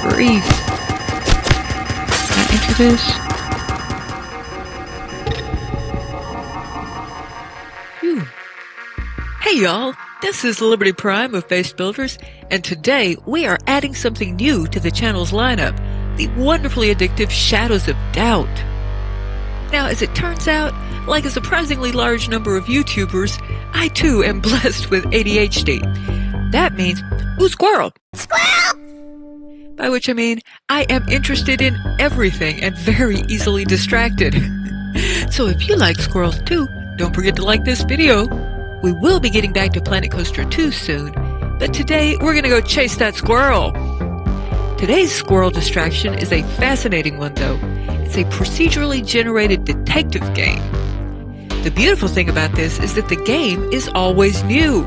grief. Can I enter this? Phew. Hey y'all, this is Liberty Prime of Base Builders, and today we are adding something new to the channel's lineup, the wonderfully addictive Shadows of Doubt. Now, as it turns out, like a surprisingly large number of YouTubers, I too am blessed with ADHD. That means, ooh, squirrel! Squirrel! By which I mean, I am interested in everything and very easily distracted. So if you like squirrels too, don't forget to like this video. We will be getting back to Planet Coaster 2 soon, but today we're gonna go chase that squirrel. Today's squirrel distraction is a fascinating one though. It's a procedurally generated detective game. The beautiful thing about this is that the game is always new.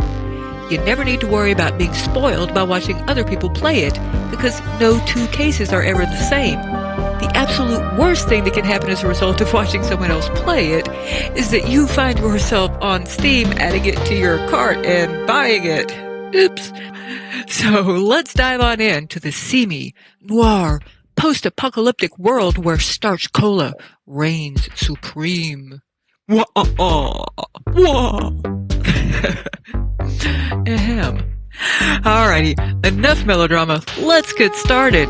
You never need to worry about being spoiled by watching other people play it, because no two cases are ever the same. The absolute worst thing that can happen as a result of watching someone else play it is that you find yourself on Steam adding it to your cart and buying it. Oops. So let's dive on in to the seamy, noir, post-apocalyptic world where starch cola reigns supreme. Wah, wah. Ahem. Alrighty, enough melodrama. Let's get started.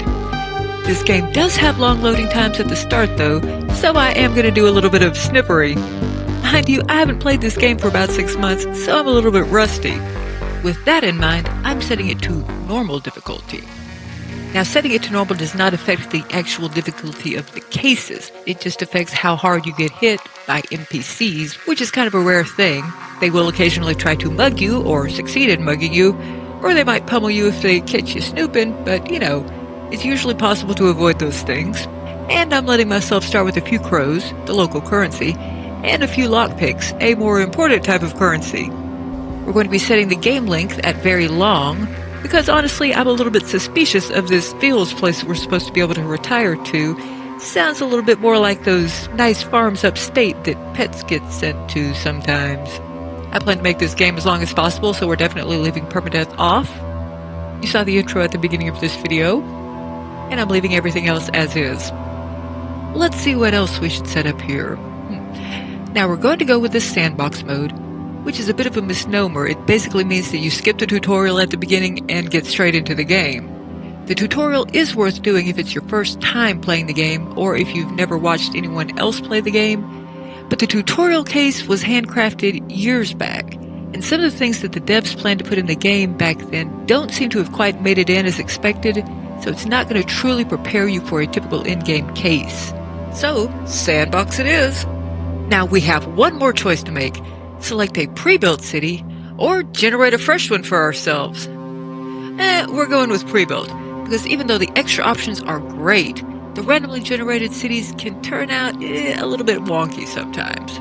This game does have long loading times at the start though, so I am going to do a little bit of snippery. Mind you, I haven't played this game for about 6 months, so I'm a little bit rusty. With that in mind, I'm setting it to normal difficulty. Now, setting it to normal does not affect the actual difficulty of the cases. It just affects how hard you get hit by NPCs, which is kind of a rare thing. They will occasionally try to mug you or succeed in mugging you, or they might pummel you if they catch you snooping, but you know, it's usually possible to avoid those things. And I'm letting myself start with a few crows, the local currency, and a few lockpicks, a more important type of currency. We're going to be setting the game length at very long, because honestly, I'm a little bit suspicious of this fields place that we're supposed to be able to retire to. Sounds a little bit more like those nice farms upstate that pets get sent to sometimes. I plan to make this game as long as possible, so we're definitely leaving permadeath off. You saw the intro at the beginning of this video, and I'm leaving everything else as is. Let's see what else we should set up here. Now we're going to go with this sandbox mode, which is a bit of a misnomer. It basically means that you skip the tutorial at the beginning and get straight into the game. The tutorial is worth doing if it's your first time playing the game or if you've never watched anyone else play the game, but the tutorial case was handcrafted years back, and some of the things that the devs planned to put in the game back then don't seem to have quite made it in as expected, so it's not going to truly prepare you for a typical in-game case. So, sandbox it is! Now we have one more choice to make. Select a pre-built city, or generate a fresh one for ourselves. We're going with pre-built, because even though the extra options are great, the randomly generated cities can turn out a little bit wonky sometimes.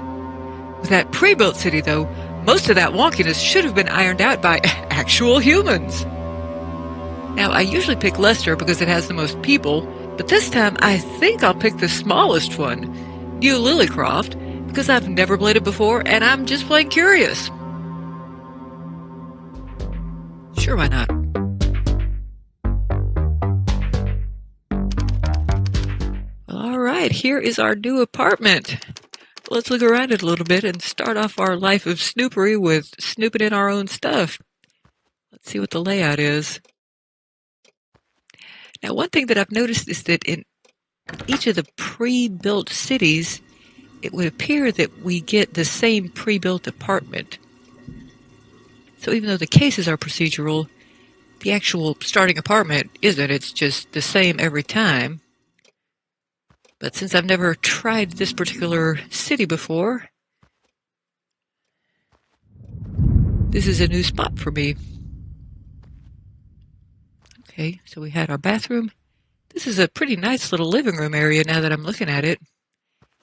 With that pre-built city though, most of that wonkiness should have been ironed out by actual humans. Now I usually pick Leicester because it has the most people, but this time I think I'll pick the smallest one, New Lilycroft, because I've never played it before, and I'm just plain curious. Sure, why not? Alright, here is our new apartment. Let's look around it a little bit and start off our life of snoopery with snooping in our own stuff. Let's see what the layout is. Now, one thing that I've noticed is that in each of the pre-built cities, it would appear that we get the same pre-built apartment. So even though the cases are procedural, the actual starting apartment isn't. It's just the same every time. But since I've never tried this particular city before, this is a new spot for me. Okay, so we had our bathroom. This is a pretty nice little living room area now that I'm looking at it.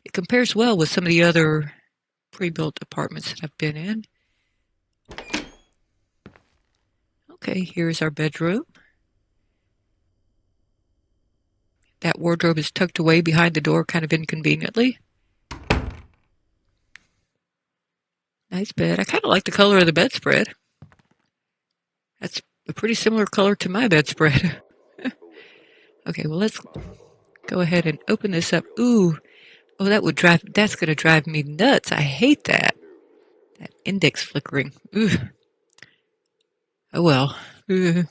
It compares well with some of the other pre-built apartments that I've been in. Okay, here's our bedroom. That wardrobe is tucked away behind the door kind of inconveniently. Nice bed. I kind of like the color of the bedspread. That's a pretty similar color to my bedspread. Okay, well, let's go ahead and open this up. Ooh, oh, that's going to drive me nuts. I hate that. That index flickering. Ooh. Oh, well. Ooh.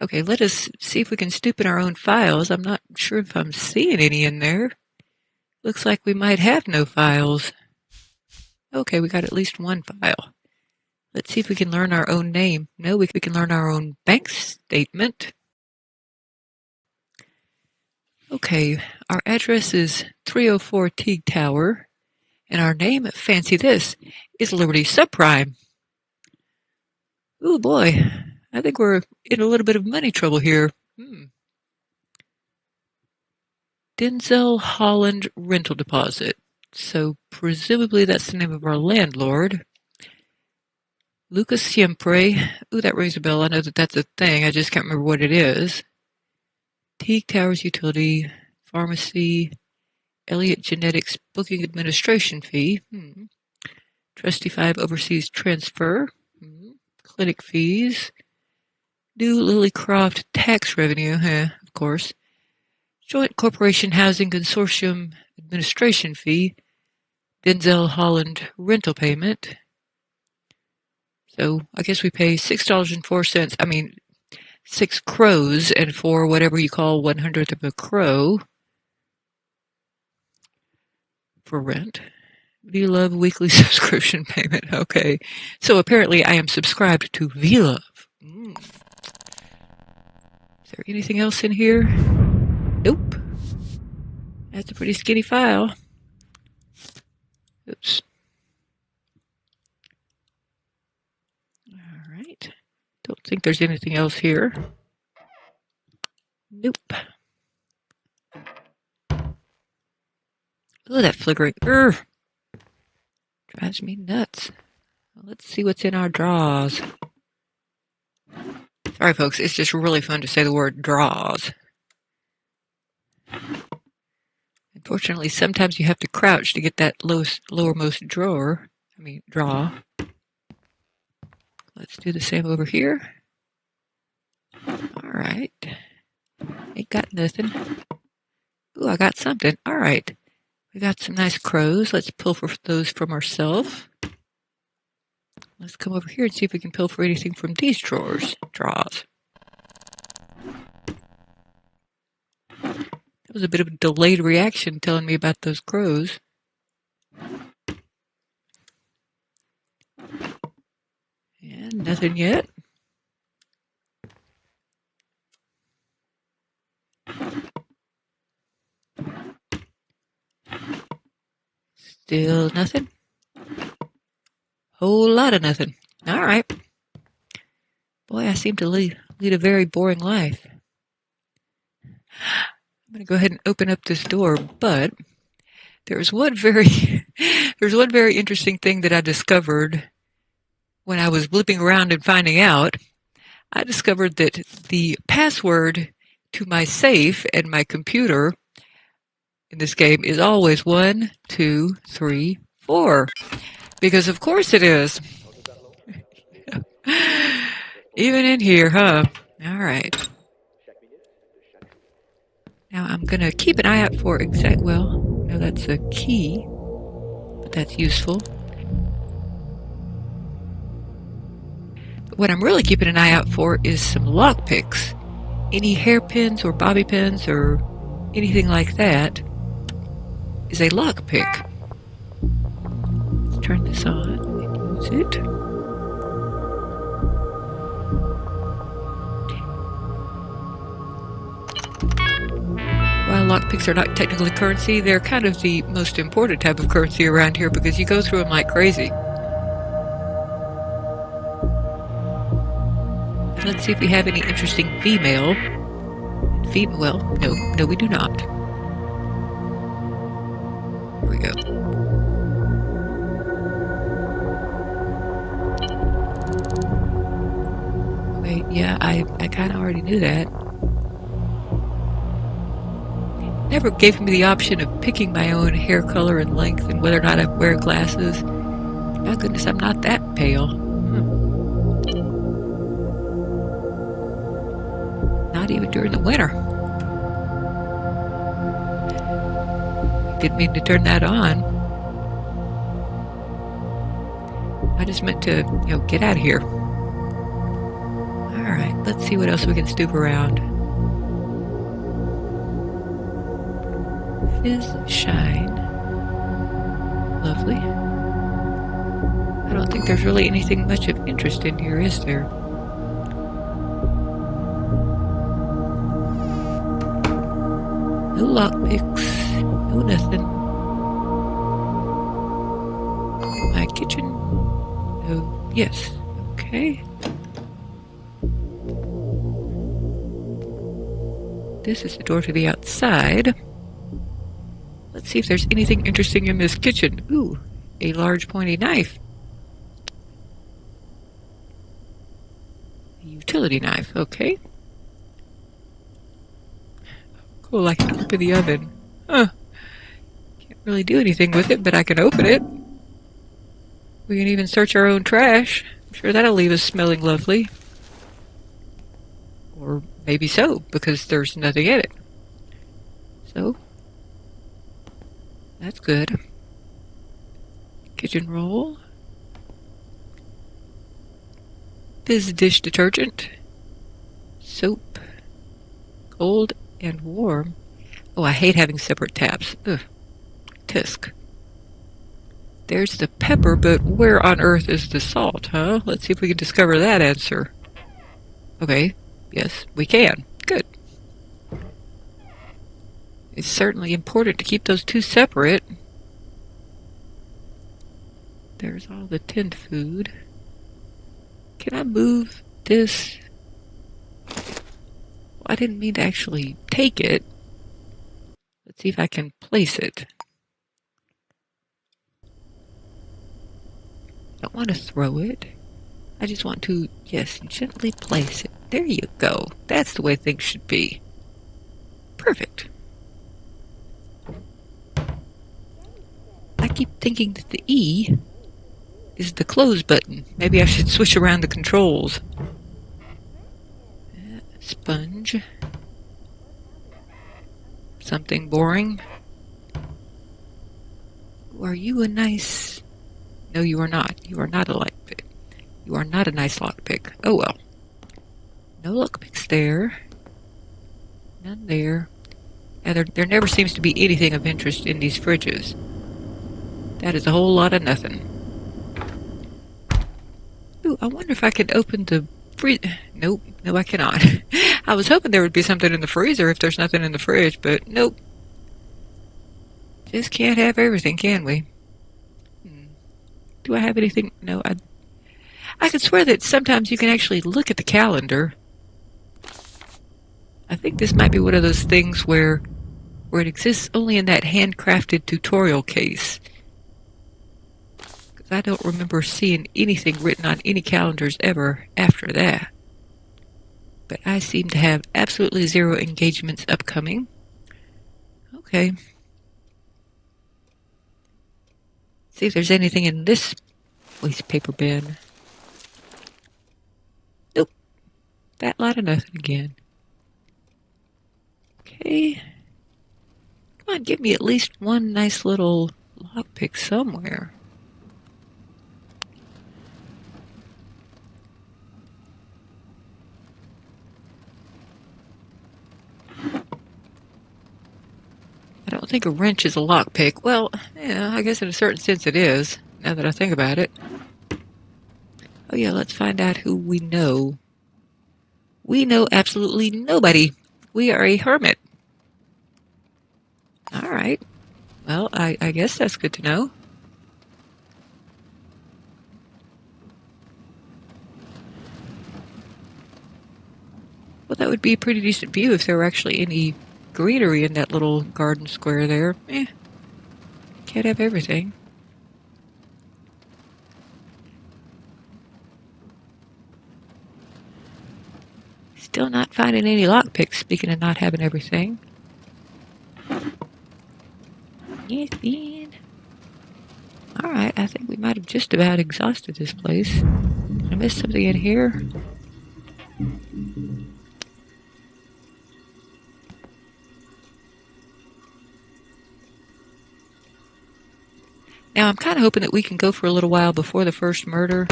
Okay, let us see if we can snoop in our own files. I'm not sure if I'm seeing any in there. Looks like we might have no files. Okay, we got at least one file. Let's see if we can learn our own name. No, we can learn our own bank statement. Okay, our address is 304 Teague Tower, and our name, fancy this, is Liberty Subprime. Oh boy, I think we're in a little bit of money trouble here. Denzel Holland Rental Deposit. So presumably that's the name of our landlord. Lucas Siempre. Ooh, that rings a bell. I know that that's a thing. I just can't remember what it is. Teague Towers Utility, Pharmacy, Elliott Genetics Booking Administration Fee. Trustee 5 Overseas Transfer. Clinic fees. New Lilycroft Tax Revenue. Of course. Joint Corporation Housing Consortium Administration Fee. Denzel Holland Rental Payment. So I guess we pay $6.04. I mean, 6 crows, and for whatever you call 1/100th of a crow for rent. VLove weekly subscription payment. Okay. So apparently I am subscribed to VLove. Is there anything else in here? Nope. That's a pretty skinny file. Oops. All right. Don't think there's anything else here. Nope. Oh, that flickering. Drives me nuts. Well, let's see what's in our drawers. Sorry, folks. It's just really fun to say the word drawers. Unfortunately, sometimes you have to crouch to get that lowermost drawer. Draw. Let's do the same over here. All right. Ain't got nothing. Ooh, I got something. All right. We got some nice crows. Let's pilfer those from ourselves. Let's come over here and see if we can pilfer anything from these draws. That was a bit of a delayed reaction telling me about those crows. And nothing yet. Still nothing. Whole lot of nothing. All right. Boy, I seem to lead a very boring life. I'm going to go ahead and open up this door, but there's one very interesting thing that I discovered when I was blipping around and finding out. I discovered that the password to my safe and my computer in this game is always 1, 2, 3, 4. Because of course it is. Even in here, huh? All right. Now I'm going to keep an eye out for no, that's a key, but that's useful. But what I'm really keeping an eye out for is some lockpicks. Any hairpins or bobby pins or anything like that is a lockpick. Let's turn this on and use it. While lockpicks are not technically currency, they're kind of the most important type of currency around here because you go through them like crazy. Let's see if we have any interesting female. Well, no, we do not. Here we go. Wait, yeah, I kind of already knew that. Never gave me the option of picking my own hair color and length and whether or not I wear glasses. My goodness, I'm not that pale. Not even during the winter. didn't mean to turn that on. I just meant to, get out of here. Alright, let's see what else we can snoop around. Fizz shine. Lovely. I don't think there's really anything much of interest in here, is there? No lockpicks, no nothing. My kitchen? No, yes, okay. This is the door to the outside. Let's see if there's anything interesting in this kitchen. Ooh, a large pointy knife. A utility knife, okay. Cool, I can open the oven. Huh. Can't really do anything with it, but I can open it. We can even search our own trash. I'm sure that'll leave us smelling lovely. Or maybe so, because there's nothing in it. So, that's good. Kitchen roll. Fizz dish detergent. Soap. Cold and warm. Oh, I hate having separate taps. Ugh. Tisk. There's the pepper, but where on earth is the salt, huh? Let's see if we can discover that answer. Okay. Yes, we can. Good. It's certainly important to keep those two separate. There's all the tinned food. Can I move this? Well, I didn't mean to actually take it. Let's see if I can place it. I don't want to throw it. I just want to, yes, gently place it. There you go. That's the way things should be. Perfect. I keep thinking that the E is the close button. Maybe I should switch around the controls. Sponge. Something boring. Are you a nice... No, you are not. You are not a lockpick. You are not a nice lockpick. Oh well. No lockpicks there. None there. And there never seems to be anything of interest in these fridges. That is a whole lot of nothing. Ooh, I wonder if I could open the Nope, no I cannot. I was hoping there would be something in the freezer if there's nothing in the fridge, but nope. Just can't have everything, can we? Do I have anything? No, I could swear that sometimes you can actually look at the calendar. I think this might be one of those things where it exists only in that handcrafted tutorial case. Because I don't remember seeing anything written on any calendars ever after that. But I seem to have absolutely zero engagements upcoming. Okay. See if there's anything in this waste paper bin. Nope. That lot of nothing again. Okay. Come on, give me at least one nice little lockpick somewhere. I don't think a wrench is a lockpick. Well, yeah, I guess in a certain sense it is, now that I think about it. Oh yeah, let's find out who we know. We know absolutely nobody. We are a hermit. Alright. Well, I guess that's good to know. Well, that would be a pretty decent view if there were actually any greenery in that little garden square there. Can't have everything. Still not finding any lockpicks, speaking of not having everything. Yes, Ben. Alright, I think we might have just about exhausted this place. Did I miss something in here? Now, I'm kind of hoping that we can go for a little while before the first murder,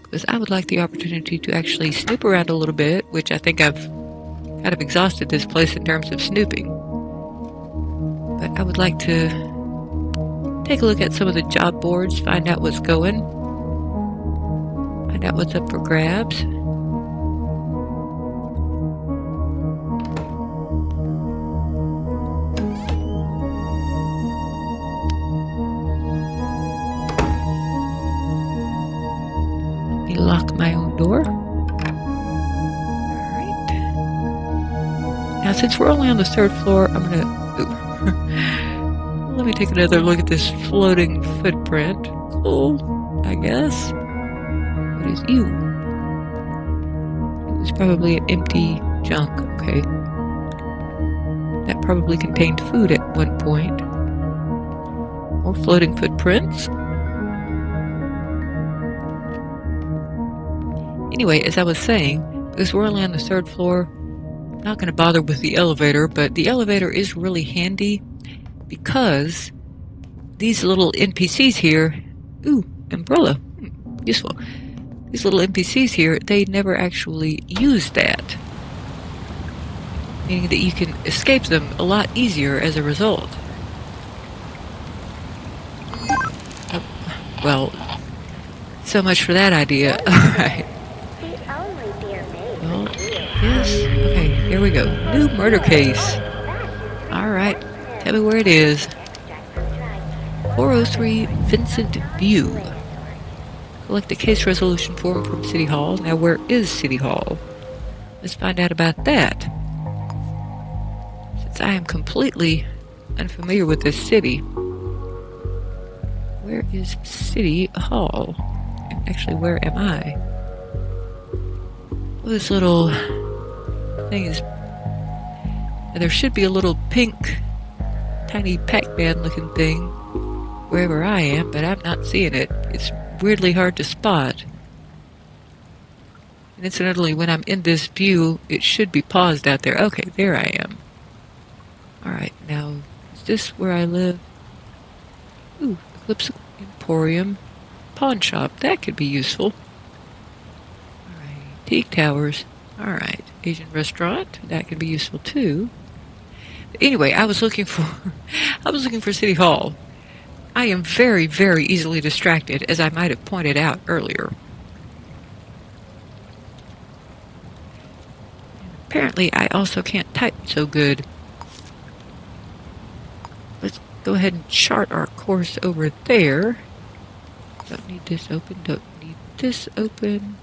because I would like the opportunity to actually snoop around a little bit, which I think I've kind of exhausted this place in terms of snooping. But I would like to take a look at some of the job boards, find out what's going, find out what's up for grabs. Lock my own door. Alright. Now, since we're only on the 3rd floor, I'm gonna... let me take another look at this floating footprint. Cool, I guess. What is you? It was probably an empty junk. Okay. That probably contained food at one point. More floating footprints. Anyway, as I was saying, because we're only on the 3rd floor, I'm not going to bother with the elevator, but the elevator is really handy because these little NPCs here, ooh, umbrella, useful. These little NPCs here, they never actually use that, meaning that you can escape them a lot easier as a result. Well, so much for that idea. Alright. Well, yes. Okay, here we go. New murder case. Alright. Tell me where it is. 403 Vincent View. Collect a case resolution form from City Hall. Now, where is City Hall? Let's find out about that. Since I am completely unfamiliar with this city. Where is City Hall? And actually, where am I? Well, this little thing is... There should be a little pink, tiny Pac-Man looking thing wherever I am, but I'm not seeing it. It's weirdly hard to spot. And incidentally, when I'm in this view, it should be paused out there. Okay, there I am. Alright, now, is this where I live? Ooh, Eclipse Emporium. Pawn shop, that could be useful. Alright, Teak Towers. Alright, Asian restaurant, that could be useful too. But anyway, I was looking for City Hall. I am very, very easily distracted, as I might have pointed out earlier. Apparently, I also can't type so good. Let's go ahead and chart our course over there. Don't need this open, don't need this open.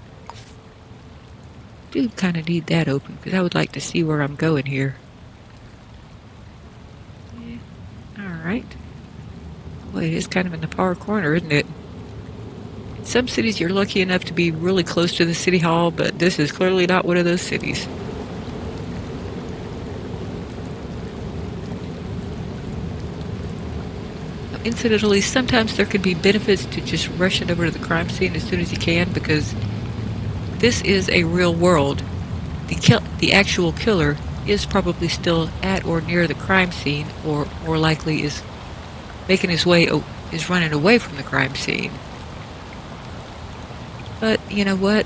Do kind of need that open, because I would like to see where I'm going here. Yeah. Alright. Well, it is kind of in the far corner, isn't it? In some cities, you're lucky enough to be really close to the city hall, but this is clearly not one of those cities. Incidentally, sometimes there can be benefits to just rushing over to the crime scene as soon as you can, because this is a real world. The actual killer is probably still at or near the crime scene, or more likely is making his way, is running away from the crime scene. But you know what?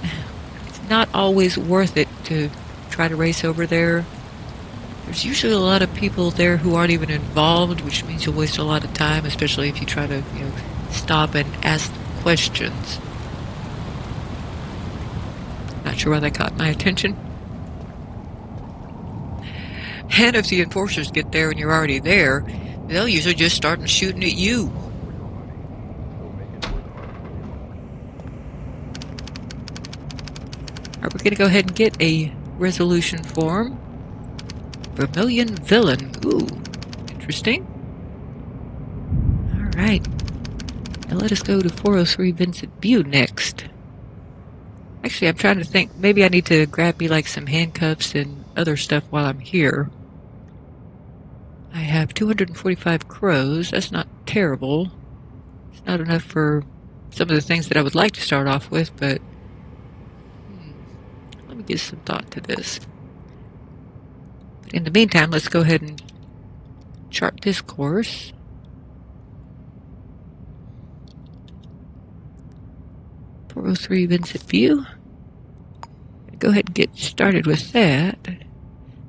It's not always worth it to try to race over there. There's usually a lot of people there who aren't even involved, which means you'll waste a lot of time, especially if you try to, stop and ask questions. Not sure why that caught my attention. And if the enforcers get there and you're already there, they'll usually just start shooting at you. Alright, we're going to go ahead and get a resolution form. Vermilion Villain. Ooh, interesting. Alright. Now let us go to 403 Vincent View next. Actually, I'm trying to think. Maybe I need to grab me like some handcuffs and other stuff while I'm here. I have 245 crows. That's not terrible. It's not enough for some of the things that I would like to start off with, but let me give some thought to this. But in the meantime, let's go ahead and chart this course. 403 Vincent View. Go ahead and get started with that.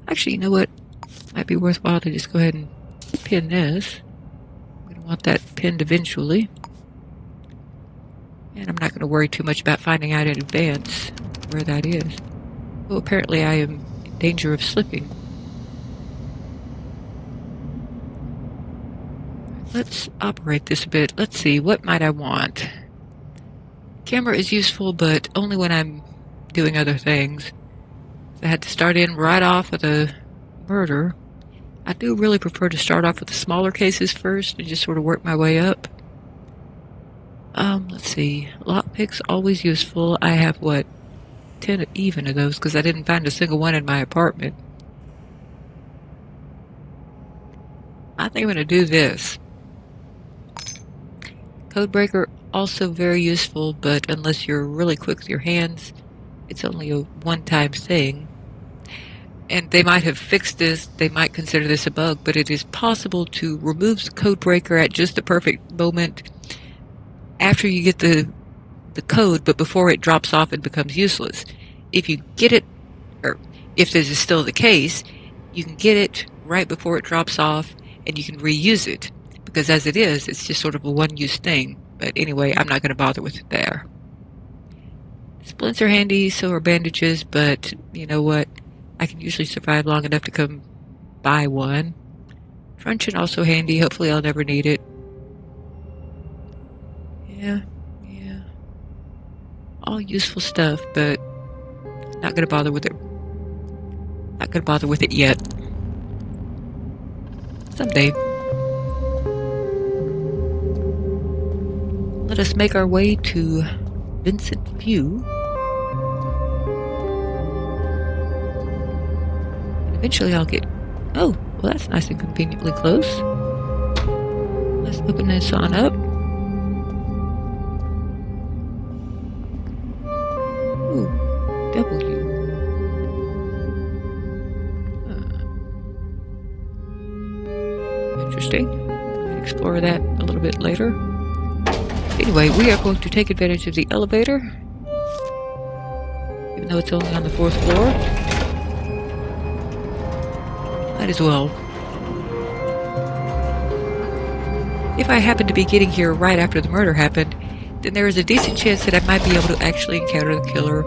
Actually, you know what? Might be worthwhile to just go ahead and pin this. I'm going to want that pinned eventually. And I'm not going to worry too much about finding out in advance where that is. Oh, apparently I am in danger of slipping. Let's operate this a bit. Let's see, what might I want? Camera is useful, but only when I'm doing other things. I had to start in right off with a murder. I do really prefer to start off with the smaller cases first and just sort of work my way up. Let's see. Lockpicks, always useful. I have, what, 10 even of those because I didn't find a single one in my apartment. I think I'm going to do this. Codebreaker, also very useful, but unless you're really quick with your hands, it's only a one-time thing. And they might have fixed this, they might consider this a bug, but it is possible to remove the codebreaker at just the perfect moment after you get the code, but before it drops off and becomes useless. If you get it, or if this is still the case, you can get it right before it drops off and you can reuse it. Because as it is, it's just sort of a one-use thing. But anyway, I'm not going to bother with it there. Splints are handy, so are bandages, but you know what? I can usually survive long enough to come buy one. Truncheon also handy. Hopefully I'll never need it. Yeah. All useful stuff, but not going to bother with it. Not going to bother with it yet. Someday. Let us make our way to Vincent View. And eventually I'll get... Oh, well that's nice and conveniently close. Let's open this on up. Ooh, W. Interesting. I'll explore that a little bit later. Anyway, we are going to take advantage of the elevator, even though it's only on the 4th floor. Might as well. If I happen to be getting here right after the murder happened, then there is a decent chance that I might be able to actually encounter the killer.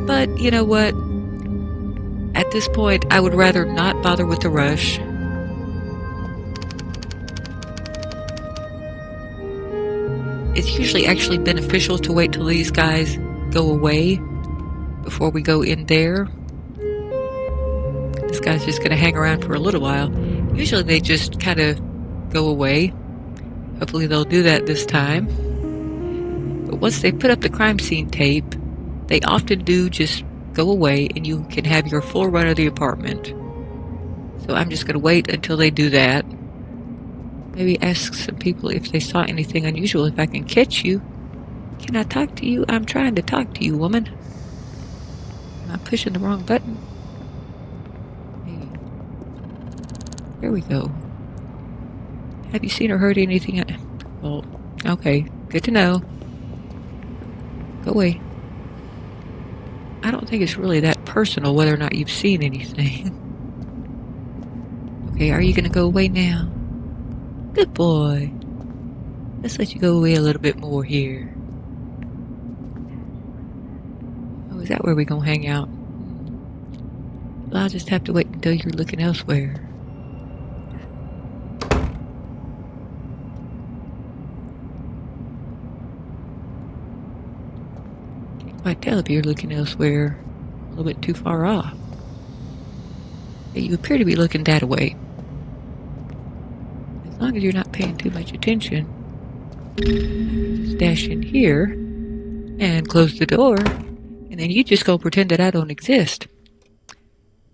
But, you know what? At this point, I would rather not bother with the rush. It's usually actually beneficial to wait till these guys go away before we go in there. This guy's just going to hang around for a little while. Usually they just kind of go away. Hopefully they'll do that this time. But once they put up the crime scene tape, they often do just go away and you can have your full run of the apartment. So I'm just going to wait until they do that. Maybe ask some people if they saw anything unusual, if I can catch you. Can I talk to you? I'm trying to talk to you, woman. Am I pushing the wrong button? Hey. There we go. Have you seen or heard anything? Well, okay. Good to know. Go away. I don't think it's really that personal whether or not you've seen anything. Okay, are you going to go away now? Good boy. Let's let you go away a little bit more here. Oh, is that where we're going to hang out? Well, I'll just have to wait until you're looking elsewhere. Can't quite tell if you're looking elsewhere. A little bit too far off. But you appear to be looking that way. As long as you're not paying too much attention. Just dash in here and close the door, and then you just go pretend that I don't exist.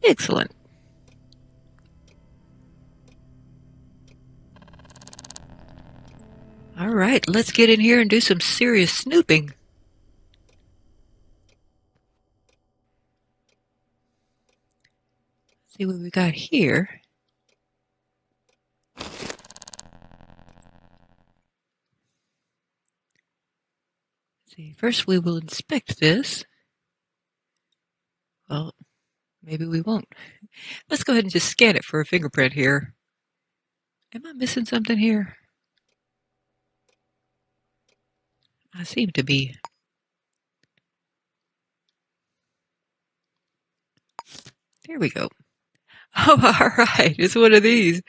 Excellent. All right, let's get in here and do some serious snooping. See what we got here. First, we will inspect this. Well, maybe we won't. Let's go ahead and just scan it for a fingerprint here. Am I missing something here? I seem to be. There we go. Oh, all right. It's one of these.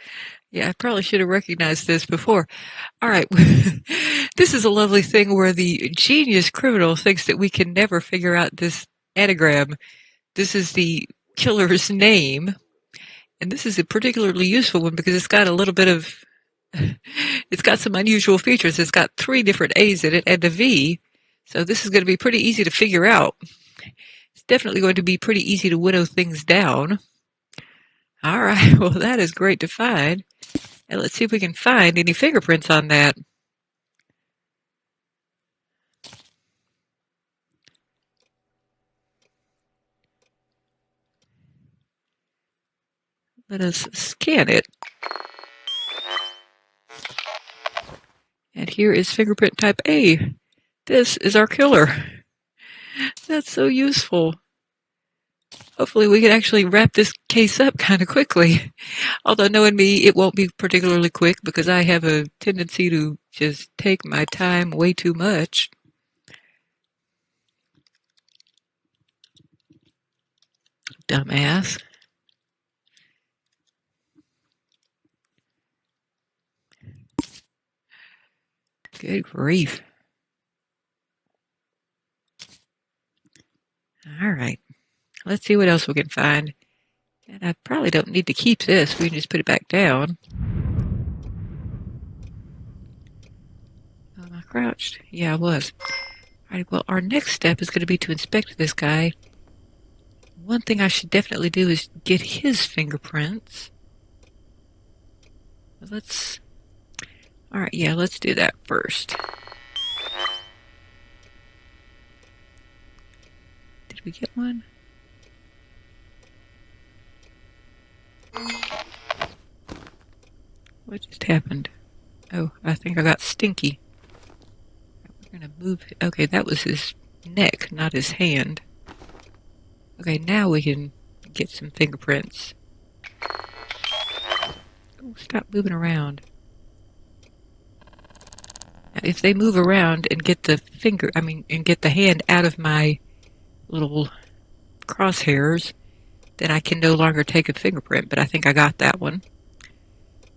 Yeah, I probably should have recognized this before. All right. This is a lovely thing where the genius criminal thinks that we can never figure out this anagram. This is the killer's name. And this is a particularly useful one because it's got a little bit of, it's got some unusual features. It's got 3 different A's in it and a V. So this is going to be pretty easy to figure out. It's definitely going to be pretty easy to winnow things down. All right, well, that is great to find. And let's see if we can find any fingerprints on that. Let us scan it. And here is fingerprint type A. This is our killer. That's so useful. Hopefully we can actually wrap this case up kind of quickly. Although knowing me, it won't be particularly quick because I have a tendency to just take my time way too much. Dumbass. Good grief. All right. Let's see what else we can find. And I probably don't need to keep this. We can just put it back down. Am I crouched? Yeah, I was. All right, well, our next step is going to be to inspect this guy. One thing I should definitely do is get his fingerprints. Let's... All right, yeah, let's do that first. Did we get one? What just happened? Oh, I think I got stinky. We're going to move... Okay, that was his neck, not his hand. Okay, now we can get some fingerprints. Oh, stop moving around. Now, if they move around and get the and get the hand out of my little crosshairs, then I can no longer take a fingerprint, but I think I got that one.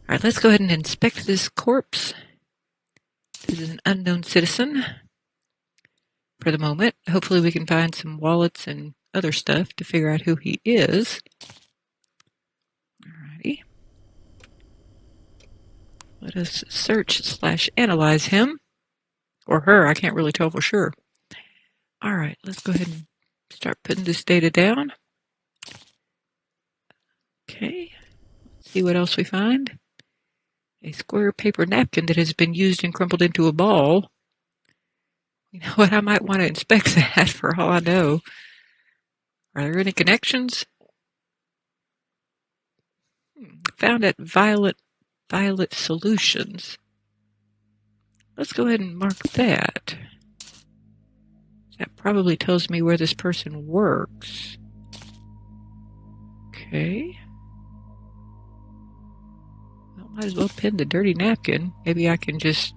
All right, let's go ahead and inspect this corpse. This is an unknown citizen for the moment. Hopefully we can find some wallets and other stuff to figure out who he is. Alrighty. Let us search/analyze him. Or her, I can't really tell for sure. Alright, let's go ahead and start putting this data down. Okay, let's see what else we find. A square paper napkin that has been used and crumpled into a ball. You know what, I might want to inspect that for all I know. Are there any connections? Found at Violet Solutions. Let's go ahead and mark that. That probably tells me where this person works. Okay. Well, might as well pin the dirty napkin. Maybe I can just,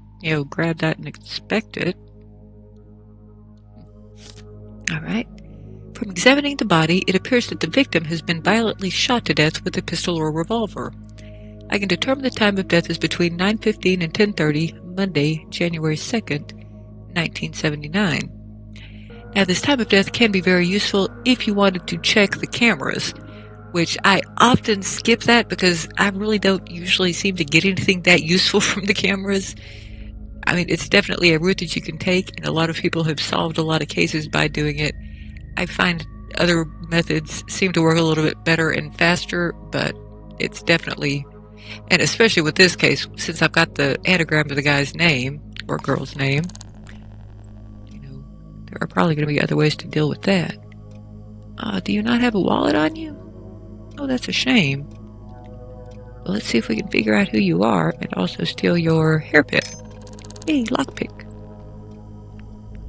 grab that and inspect it. All right. From examining the body, it appears that the victim has been violently shot to death with a pistol or revolver. I can determine the time of death is between 9:15 and 10:30, Monday, January 2nd, 1979. Now, this time of death can be very useful if you wanted to check the cameras, which I often skip that because I really don't usually seem to get anything that useful from the cameras. I mean, it's definitely a route that you can take, and a lot of people have solved a lot of cases by doing it. I find other methods seem to work a little bit better and faster, but it's definitely, and especially with this case, since I've got the anagram of the guy's name, or girl's name, there are probably going to be other ways to deal with that. Do you not have a wallet on you? Oh, that's a shame. Well, let's see if we can figure out who you are and also steal your hairpin. Hey, lockpick.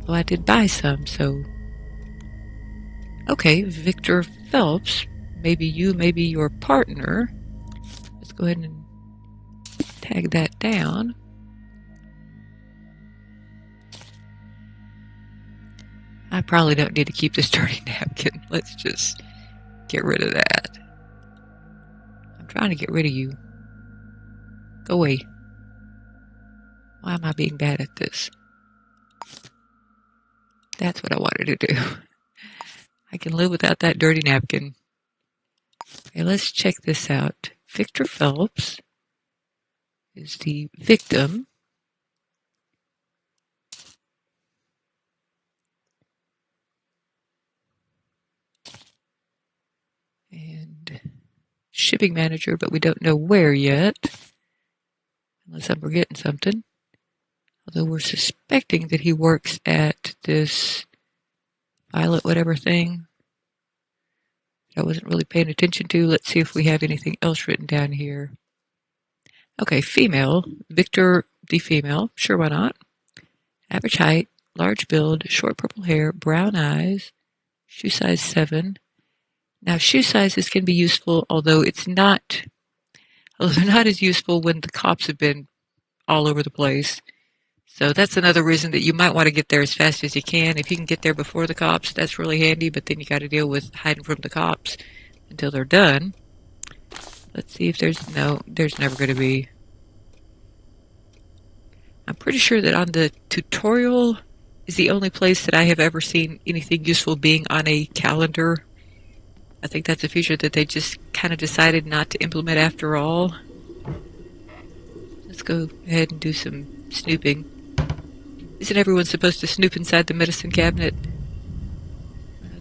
Well, I did buy some, so... Okay, Victor Phelps. Maybe you, maybe your partner. Let's go ahead and tag that down. I probably don't need to keep this dirty napkin. Let's just get rid of that. I'm trying to get rid of you. Go away. Why am I being bad at this? That's what I wanted to do. I can live without that dirty napkin. Okay, let's check this out. Victor Phelps is the victim. And shipping manager, but we don't know where yet. Unless I'm forgetting something. Although we're suspecting that he works at this pilot whatever thing that I wasn't really paying attention to. Let's see if we have anything else written down here. Okay, female. Victor the female. Sure, why not? Average height, large build, short purple hair, brown eyes, shoe size 7. Now, shoe sizes can be useful, although they're not as useful when the cops have been all over the place. So that's another reason that you might want to get there as fast as you can. If you can get there before the cops, that's really handy, but then you got to deal with hiding from the cops until they're done. Let's see if there's never going to be. I'm pretty sure that on the tutorial is the only place that I have ever seen anything useful being on a calendar. I think that's a feature that they just kind of decided not to implement after all. Let's go ahead and do some snooping. Isn't everyone supposed to snoop inside the medicine cabinet?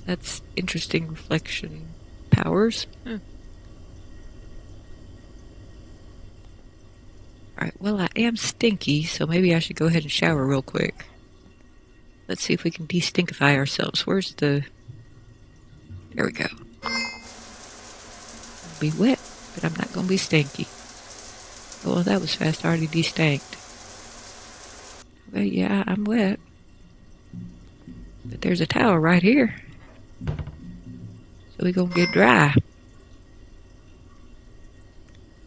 That's interesting reflection powers. Alright, well, I am stinky, so maybe I should go ahead and shower real quick. Let's see if we can de-stinkify ourselves. Where's the... There we go. I'll be wet, but I'm not going to be stinky. Oh, well, that was fast. I already de-stanked. Well, yeah, I'm wet. But there's a towel right here. So we're going to get dry.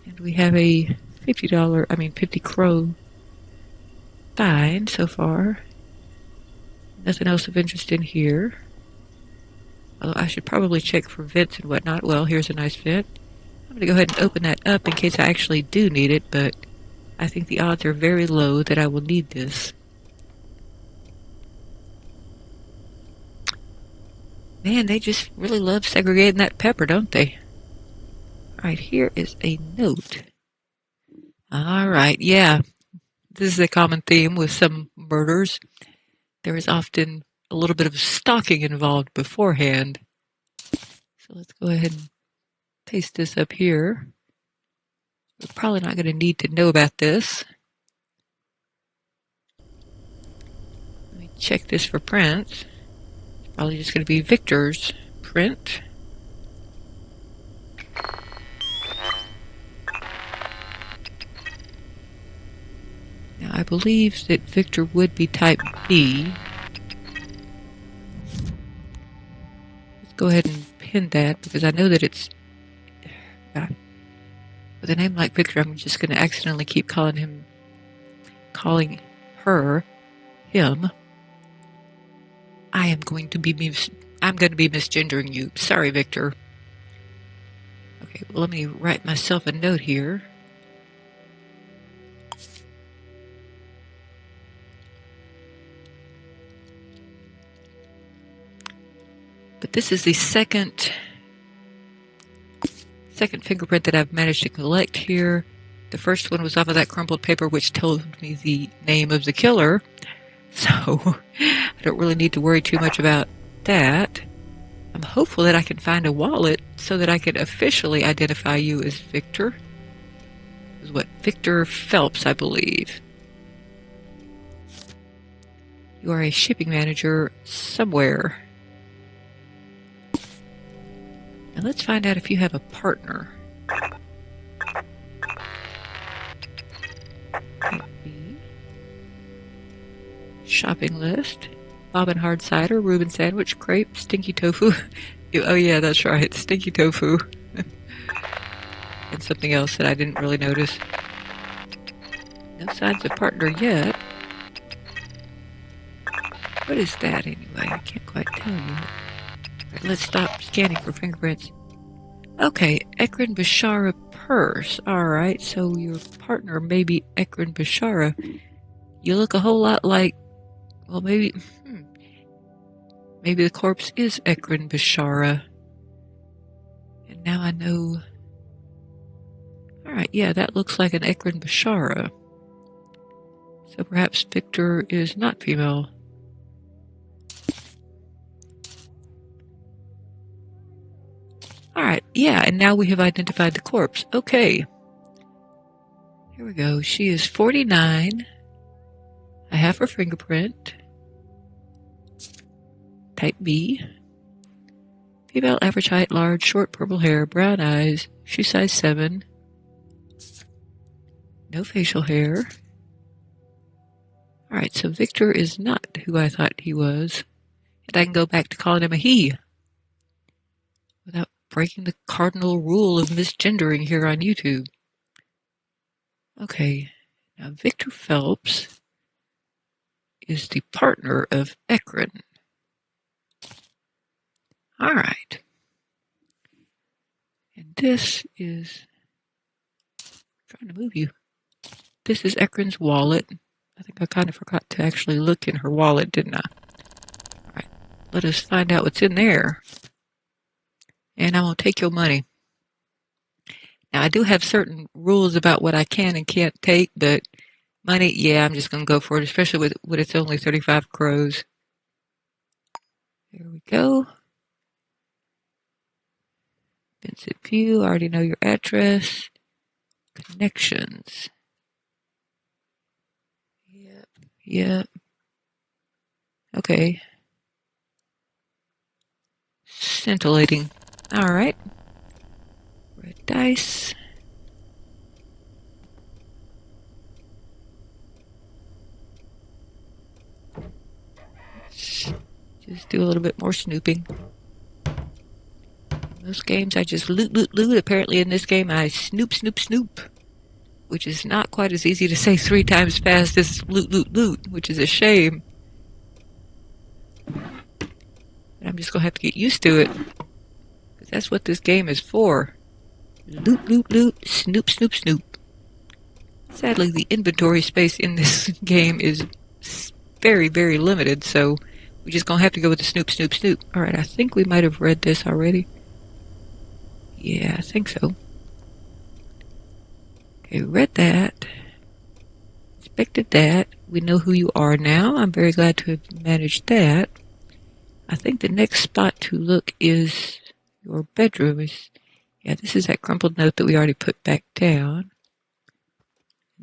And we have a $50 crow fine so far. Nothing else of interest in here. Although I should probably check for vents and whatnot. Well, here's a nice vent. I'm going to go ahead and open that up in case I actually do need it, but I think the odds are very low that I will need this. Man, they just really love segregating that pepper, don't they? Alright, here is a note. Alright, yeah. This is a common theme with some murders. There is often a little bit of stalking involved beforehand. So let's go ahead and paste this up here. We're probably not going to need to know about this. Let me check this for prints. It's probably just going to be Victor's print. Now I believe that Victor would be type B. Let's go ahead and pin that because I know that it's... with a name like Victor, I'm just going to accidentally keep calling him... calling her... him. I'm going to be misgendering you. Sorry, Victor. Okay, well, let me write myself a note here. But this is the second fingerprint that I've managed to collect here. The first one was off of that crumpled paper, which told me the name of the killer. So I don't really need to worry too much about that. I'm hopeful that I can find a wallet so that I can officially identify you as Victor. It was what? Victor Phelps, I believe. You are a shipping manager somewhere. And let's find out if you have a partner. Shopping list. bobbin hard cider, Reuben sandwich, crepe, stinky tofu. Oh yeah, that's right, stinky tofu. And something else that I didn't really notice. No signs of partner yet. What is that anyway? I can't quite tell you. Right, let's stop scanning for fingerprints. Okay, Ekran Bashara purse. Alright, so your partner may be Ekran Bashara. You look a whole lot like... Well, maybe... Maybe the corpse is Ekran Bashara. And now I know... Alright, yeah, that looks like an Ekran Bashara. So perhaps Victor is not female. Alright, yeah, and now we have identified the corpse. Okay. Here we go. She is 49. I have her fingerprint. Type B. Female, average height, large, short purple hair, brown eyes, shoe size 7. No facial hair. Alright, so Victor is not who I thought he was. And I can go back to calling him a he. Without breaking the cardinal rule of misgendering here on YouTube. Okay, now Victor Phelps is the partner of Ekran. Alright. And this is... I'm trying to move you. This is Ekran's wallet. I think I kind of forgot to actually look in her wallet, didn't I? Alright, let us find out what's in there. And I won't take your money. Now, I do have certain rules about what I can and can't take, but money, yeah, I'm just going to go for it, especially with it's only 35 crows. There we go. Vincent Pugh, I already know your address. Connections. Yep. Okay. Scintillating. Alright. Red dice. Let's just do a little bit more snooping. In most games I just loot. Apparently in this game I snoop. Which is not quite as easy to say 3 times fast as loot, which is a shame. But I'm just going to have to get used to it. Because that's what this game is for. Loot, snoop. Sadly, the inventory space in this game is very, very limited, so we're just going to have to go with the snoop. Alright, I think we might have read this already. Yeah, I think so. Okay, read that. Inspected that. We know who you are now. I'm very glad to have managed that. I think the next spot to look is your bedroom. Yeah, this is that crumpled note that we already put back down.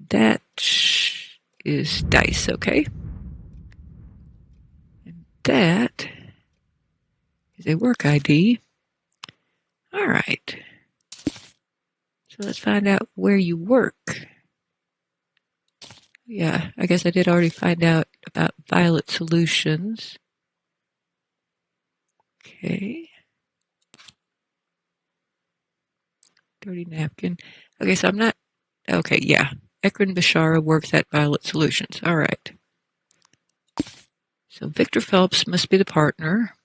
That is dice, okay? And that is a work ID. Alright. So let's find out where you work. Yeah, I guess I did already find out about Violet Solutions. Okay. Dirty napkin. Okay, so I'm not... Okay, yeah. Ekran Bashara works at Violet Solutions. Alright. So Victor Phelps must be the partner.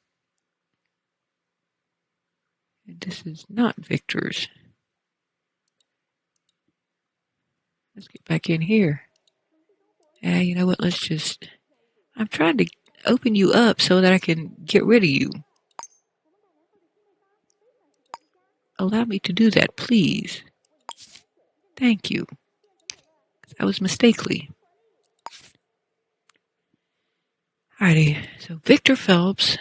And this is not Victor's. Let's get back in here. You know what? Let's just... I'm trying to open you up so that I can get rid of you. Allow me to do that, please. Thank you. That was mistakenly. Alrighty, so Victor Phelps.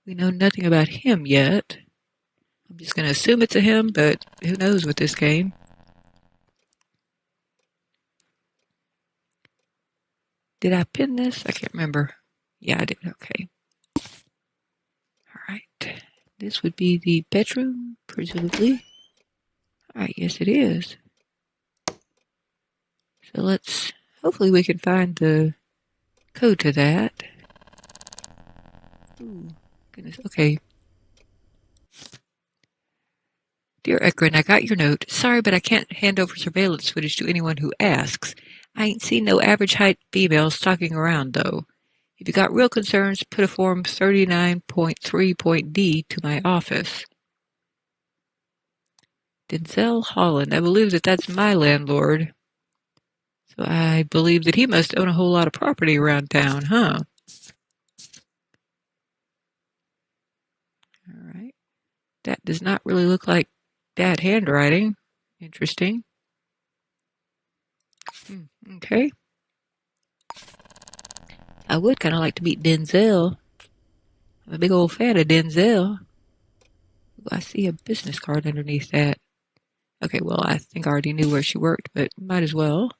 We know nothing about him yet. I'm just going to assume it's a him, but who knows with this game. Did I pin this? I can't remember. Yeah, I did. Okay. Alright. This would be the bedroom, presumably. Alright, yes it is. So let's... Hopefully we can find the code to that. Ooh, goodness. Okay. Dear Ekron, I got your note. Sorry, but I can't hand over surveillance footage to anyone who asks. I ain't seen no average height female stalking around, though. If you got real concerns, put a form 39.3.D to my office. Denzel Holland. I believe that's my landlord. So I believe that he must own a whole lot of property around town, huh? All right. That does not really look like bad handwriting. Interesting. Okay. I would kind of like to meet Denzel. I'm a big old fan of Denzel. I see a business card underneath that. Okay, well, I think I already knew where she worked, but might as well.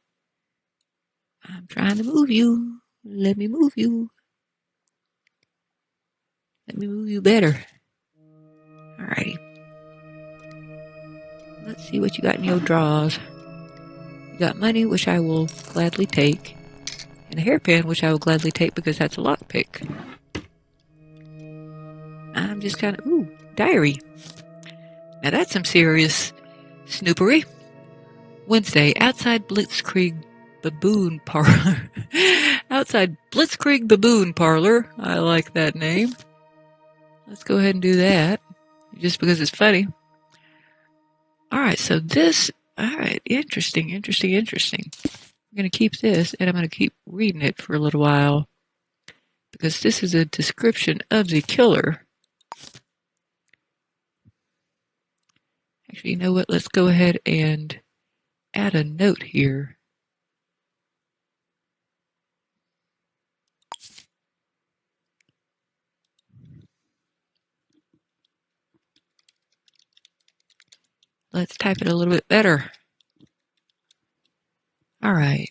I'm trying to move you. Let me move you. Let me move you better. Alrighty. Let's see what you got in your drawers. You got money, which I will gladly take, and a hairpin, which I will gladly take because that's a lockpick. I'm just kind of, ooh, diary. Now that's some serious snoopery. Wednesday, outside Blitzkrieg Baboon Parlor. Outside Blitzkrieg Baboon Parlor. I like that name. Let's go ahead and do that, just because it's funny. Alright, so this, alright, interesting. I'm going to keep this, and I'm going to keep reading it for a little while, because this is a description of the killer. Actually, you know what? Let's go ahead and add a note here. Let's type it a little bit better. All right.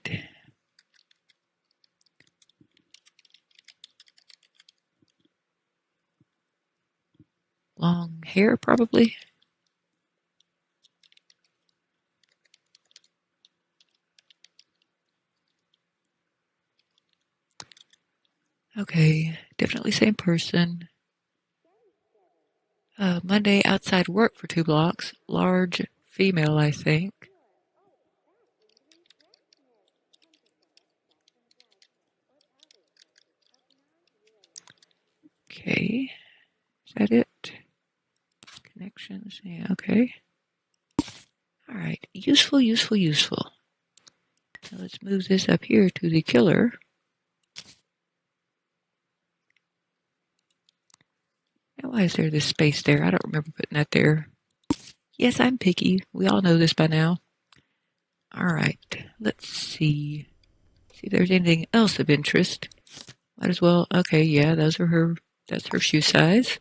Long hair, probably. Okay, definitely same person. Monday, outside work for 2 blocks. Large female, I think. Okay, is that it? Connections, yeah, okay. All right, useful. Now let's move this up here to the killer. Now, why is there this space there? I don't remember putting that there. Yes, I'm picky. We all know this by now. All right, let's see. See if there's anything else of interest. Might as well. Okay, yeah, those are her. That's her shoe size.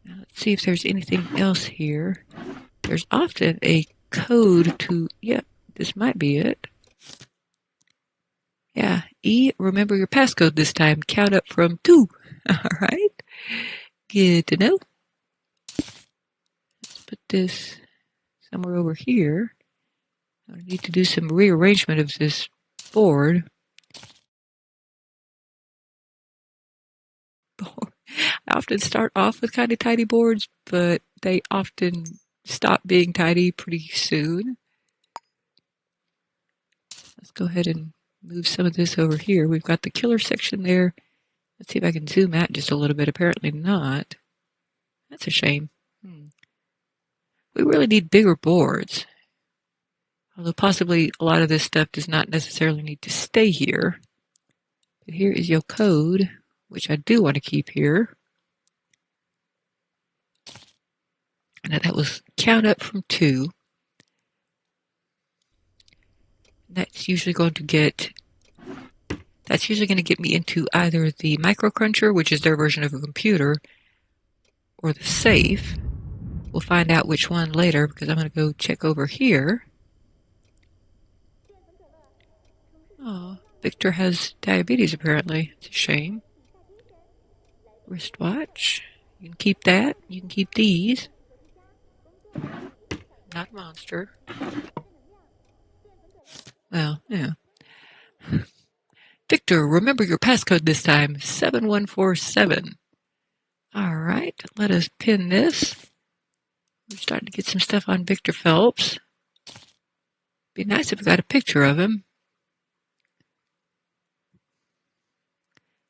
Now let's see if there's anything else here. There's often a code to. Yep, this might be it. Yeah, E. Remember your passcode this time. Count up from 2. All right. Good to know. Let's put this somewhere over here. I need to do some rearrangement of this board. I often start off with kind of tidy boards, but they often stop being tidy pretty soon. Let's go ahead and move some of this over here. We've got the killer section there. Let's see if I can zoom out just a little bit. Apparently not. That's a shame. We really need bigger boards. Although possibly a lot of this stuff does not necessarily need to stay here. But here is your code, which I do want to keep here. And that was count up from 2. That's usually going to get me into either the microcruncher, which is their version of a computer, or the safe. We'll find out which one later, because I'm going to go check over here. Oh, Victor has diabetes, apparently. It's a shame. Wristwatch. You can keep that. You can keep these. Not a monster. Well, yeah. Victor, remember your passcode this time, 7147. All right, let us pin this. We're starting to get some stuff on Victor Phelps. Be nice if we got a picture of him.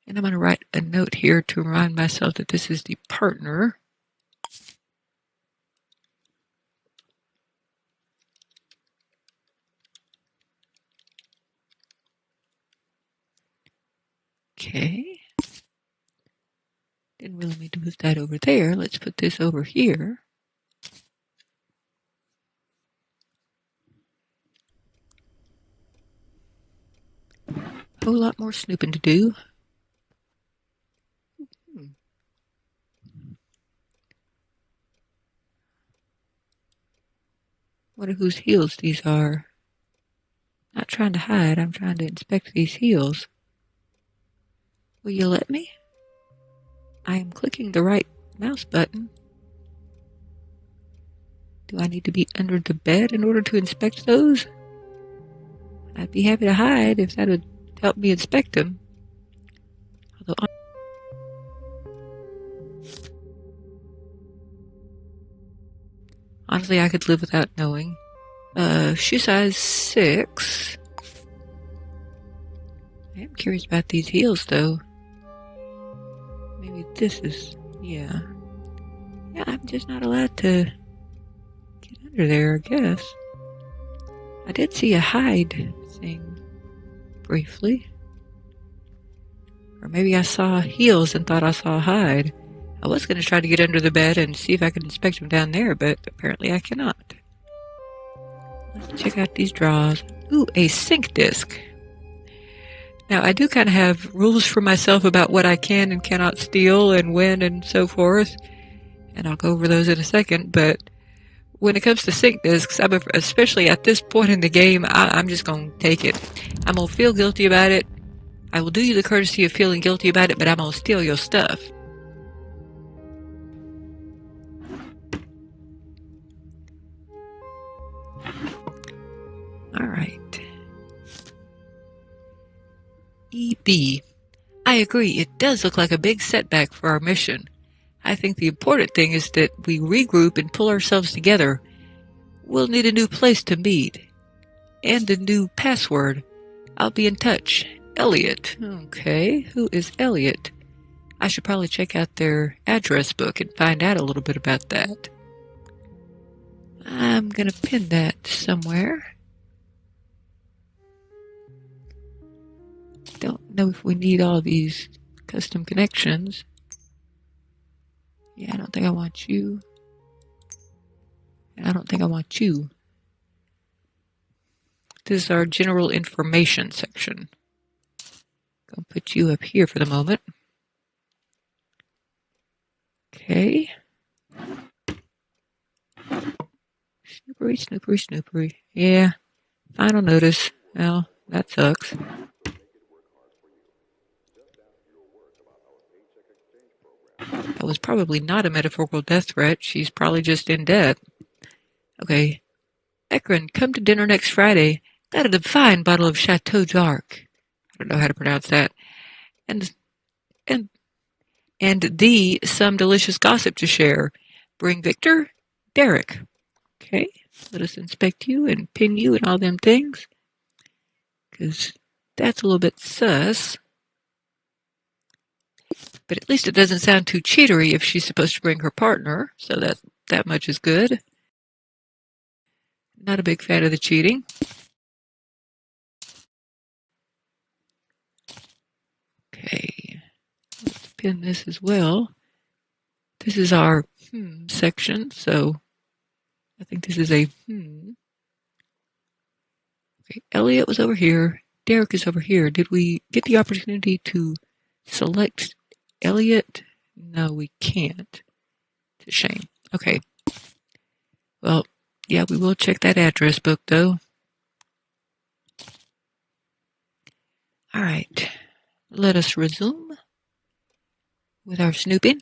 And I'm going to write a note here to remind myself that this is the partner. Okay. Didn't really need to move that over there. Let's put this over here. A whole lot more snooping to do. Wonder whose heels these are. Not trying to hide, I'm trying to inspect these heels. Will you let me? I am clicking the right mouse button. Do I need to be under the bed in order to inspect those? I'd be happy to hide if that would help me inspect them. Although, honestly, I could live without knowing. Shoe size 6. I am curious about these heels, though. Maybe this is, yeah. Yeah, I'm just not allowed to get under there, I guess. I did see a hide thing briefly. Or maybe I saw heels and thought I saw a hide. I was going to try to get under the bed and see if I could inspect them down there, but apparently I cannot. Let's check out these drawers. Ooh, a sync disc. Now, I do kind of have rules for myself about what I can and cannot steal and when and so forth. And I'll go over those in a second, but when it comes to sync discs, especially at this point in the game, I'm just going to take it. I'm going to feel guilty about it. I will do you the courtesy of feeling guilty about it, but I'm going to steal your stuff. All right. EB. I agree, it does look like a big setback for our mission. I think the important thing is that we regroup and pull ourselves together. We'll need a new place to meet. And a new password. I'll be in touch. Elliot. Okay, who is Elliot? I should probably check out their address book and find out a little bit about that. I'm going to pin that somewhere. Don't know if we need all these custom connections. Yeah, I don't think I want you. And I don't think I want you. This is our general information section. Gonna put you up here for the moment. Okay. Snoopery, snoopery, snoopery. Yeah. Final notice. Well, that sucks. That was probably not a metaphorical death threat. She's probably just in debt. Okay. Ekron, come to dinner next Friday. Got a fine bottle of Chateau Dark. I don't know how to pronounce that. And some delicious gossip to share. Bring Victor, Derek. Okay. Let us inspect you and pin you and all them things. Because that's a little bit sus. But at least it doesn't sound too cheatery if she's supposed to bring her partner. So that much is good. Not a big fan of the cheating. Okay. Let's pin this as well. This is our section. So I think this is a Okay, Elliot was over here. Derek is over here. Did we get the opportunity to select Elliot? No, we can't. It's a shame. Okay. Well, yeah, we will check that address book, though. All right. Let us resume with our snooping.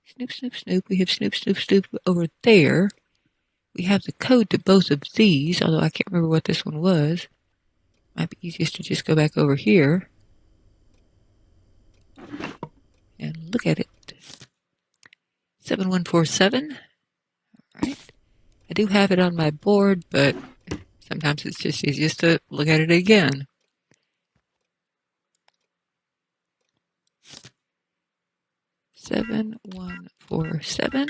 Snoop, snoop, snoop. We have snoop, snoop, snoop over there. We have the code to both of these, although I can't remember what this one was. Might be easiest to just go back over here and look at it. 7147. All right. I do have it on my board, but sometimes it's just easiest to look at it again. Seven, 1, 4, 7.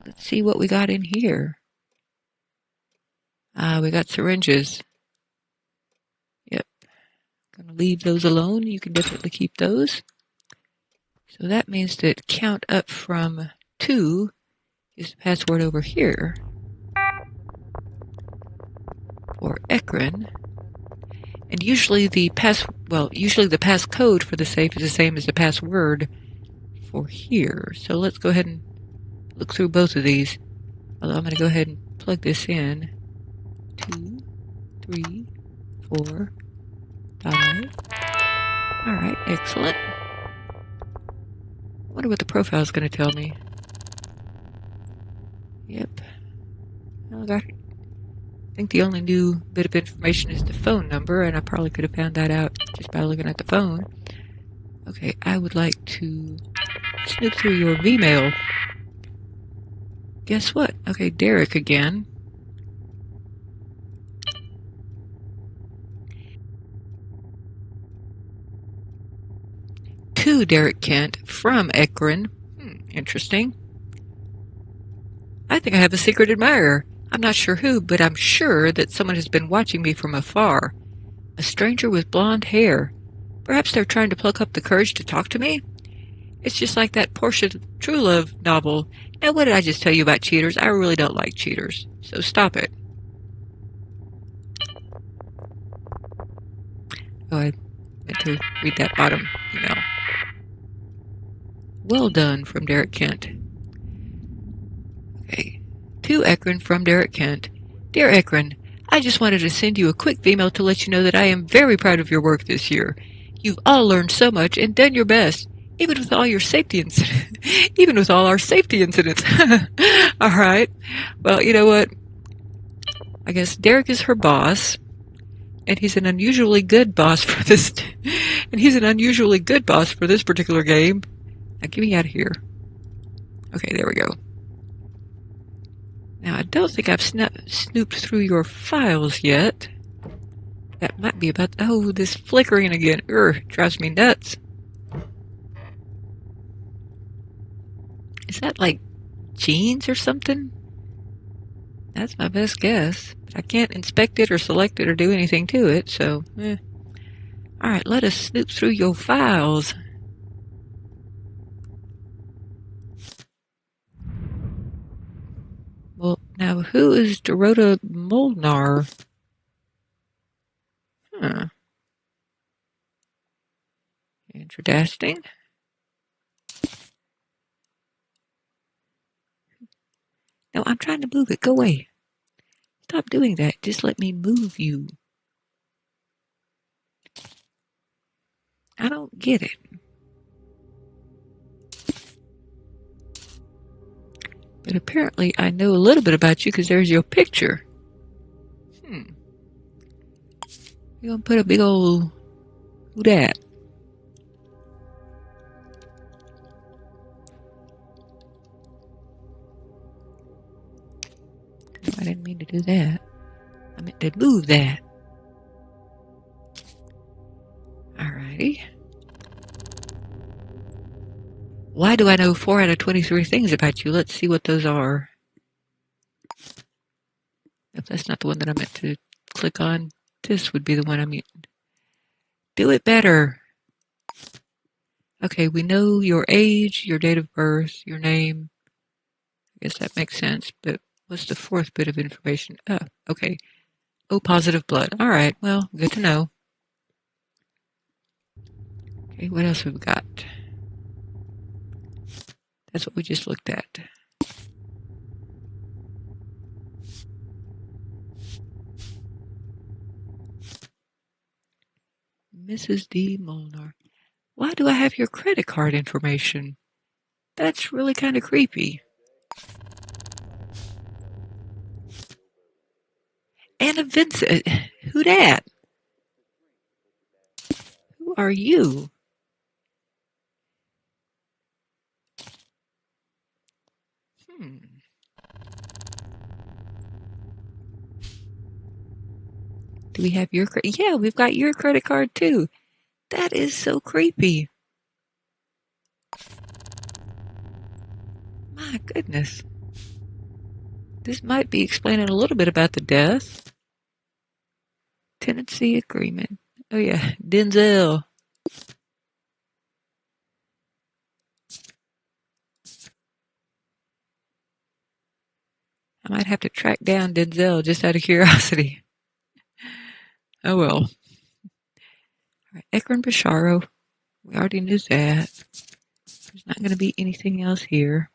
Let's see what we got in here. We got syringes. Yep. Gonna leave those alone. You can definitely keep those. So that means that count up from 2 is the password over here for Ekron. And usually the passcode for the safe is the same as the password for here. So let's go ahead and look through both of these. Although I'm going to go ahead and plug this in. 2, 3, 4, 5. All right, excellent. I wonder what the profile is going to tell me. Yep. I think the only new bit of information is the phone number, and I probably could have found that out just by looking at the phone. Okay, I would like to snoop through your Vmail. Guess what? Okay, Derek again. To Derek Kent from Ekron. Interesting. I think I have a secret admirer. I'm not sure who, but I'm sure that someone has been watching me from afar. A stranger with blonde hair. Perhaps they're trying to pluck up the courage to talk to me? It's just like that Portia Truelove novel. Now, what did I just tell you about cheaters? I really don't like cheaters, so stop it. Oh, I meant to read that bottom email. Well done from Derek Kent. Okay. To Ekron from Derek Kent. Dear Ekron, I just wanted to send you a quick email to let you know that I am very proud of your work this year. You've all learned so much and done your best, even with all your safety incidents. Even with all our safety incidents. All right. Well, you know what? I guess Derek is her boss, and he's an unusually good boss for this. And he's an unusually good boss for this particular game. Now get me out of here. Okay, there we go. Now, I don't think I've snooped through your files yet. That might be about... Oh, this flickering again. Drives me nuts. Is that like jeans or something? That's my best guess. But I can't inspect it or select it or do anything to it, so... Alright, let us snoop through your files. Well, now, who is Dorota Molnar? Interesting. No, I'm trying to move it. Go away. Stop doing that. Just let me move you. I don't get it. But apparently I know a little bit about you because there's your picture. You're going to put a big old... Who dat? No, I didn't mean to do that. I meant to move that. Alrighty. Why do I know 4 out of 23 things about you? Let's see what those are. If that's not the one that I meant to click on, this would be the one I mean. Do it better. Okay, we know your age, your date of birth, your name. I guess that makes sense, but what's the 4th bit of information? Oh, okay. O positive blood. All right, well, good to know. Okay, what else have we got? That's what we just looked at. Mrs. D. Molnar. Why do I have your credit card information? That's really kind of creepy. Anna Vincent. Who dat? Who are you? Do we have your credit? Yeah, we've got your credit card too. That is so creepy. My goodness. This might be explaining a little bit about the death. Tenancy agreement. Oh yeah, Denzel. I might have to track down Denzel just out of curiosity. Oh well. All right, Ekron Basharo. We already knew that. There's not going to be anything else here.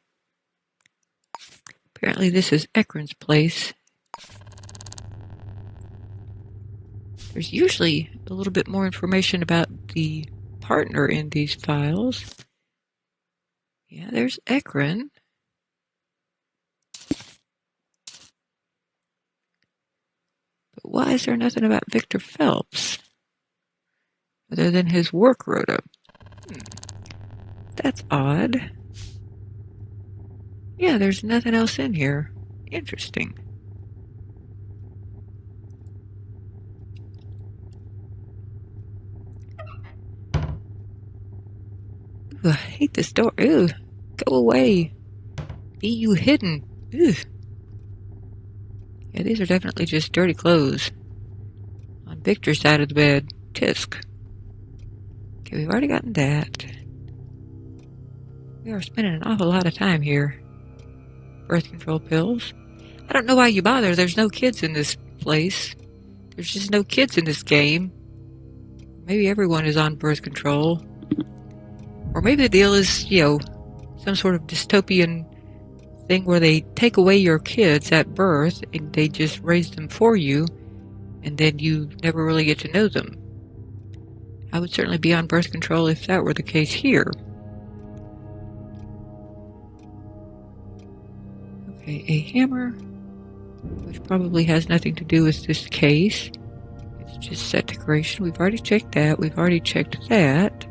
Apparently this is Ekron's place. There's usually a little bit more information about the partner in these files. Yeah, there's Ekron. But why is there nothing about Victor Phelps other than his work rota? That's odd. Yeah, there's nothing else in here. Interesting. Ooh, I hate this door. Ooh, go away. Be you hidden. Ooh. Yeah, these are definitely just dirty clothes. On Victor's side of the bed. Tisk. Okay, we've already gotten that. We are spending an awful lot of time here. Birth control pills. I don't know why you bother. There's no kids in this place. There's just no kids in this game. Maybe everyone is on birth control. Or maybe the deal is, some sort of dystopian thing where they take away your kids at birth and they just raise them for you, and then you never really get to know them. I would certainly be on birth control if that were the case here. Okay, a hammer, which probably has nothing to do with this case. It's just set decoration. We've already checked that. We've already checked that.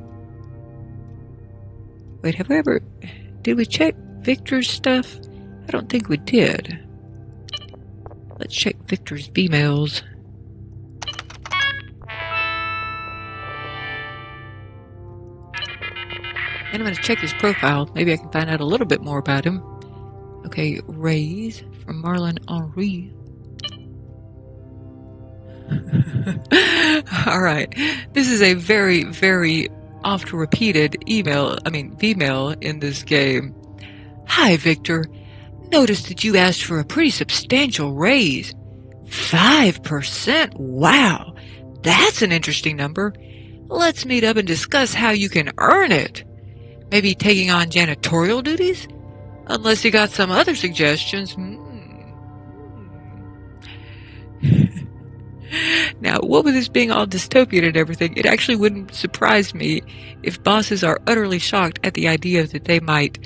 Wait, did we check Victor's stuff? I don't think we did. Let's check Victor's V-mails. And I'm going to check his profile. Maybe I can find out a little bit more about him. Okay, Raise from Marlon Henri. Alright, this is a very, very oft-repeated V-mail in this game. Hi, Victor. Noticed that you asked for a pretty substantial raise. 5%? Wow, that's an interesting number. Let's meet up and discuss how you can earn it. Maybe taking on janitorial duties? Unless you got some other suggestions. Now, what with this being all dystopian and everything, it actually wouldn't surprise me if bosses are utterly shocked at the idea that they might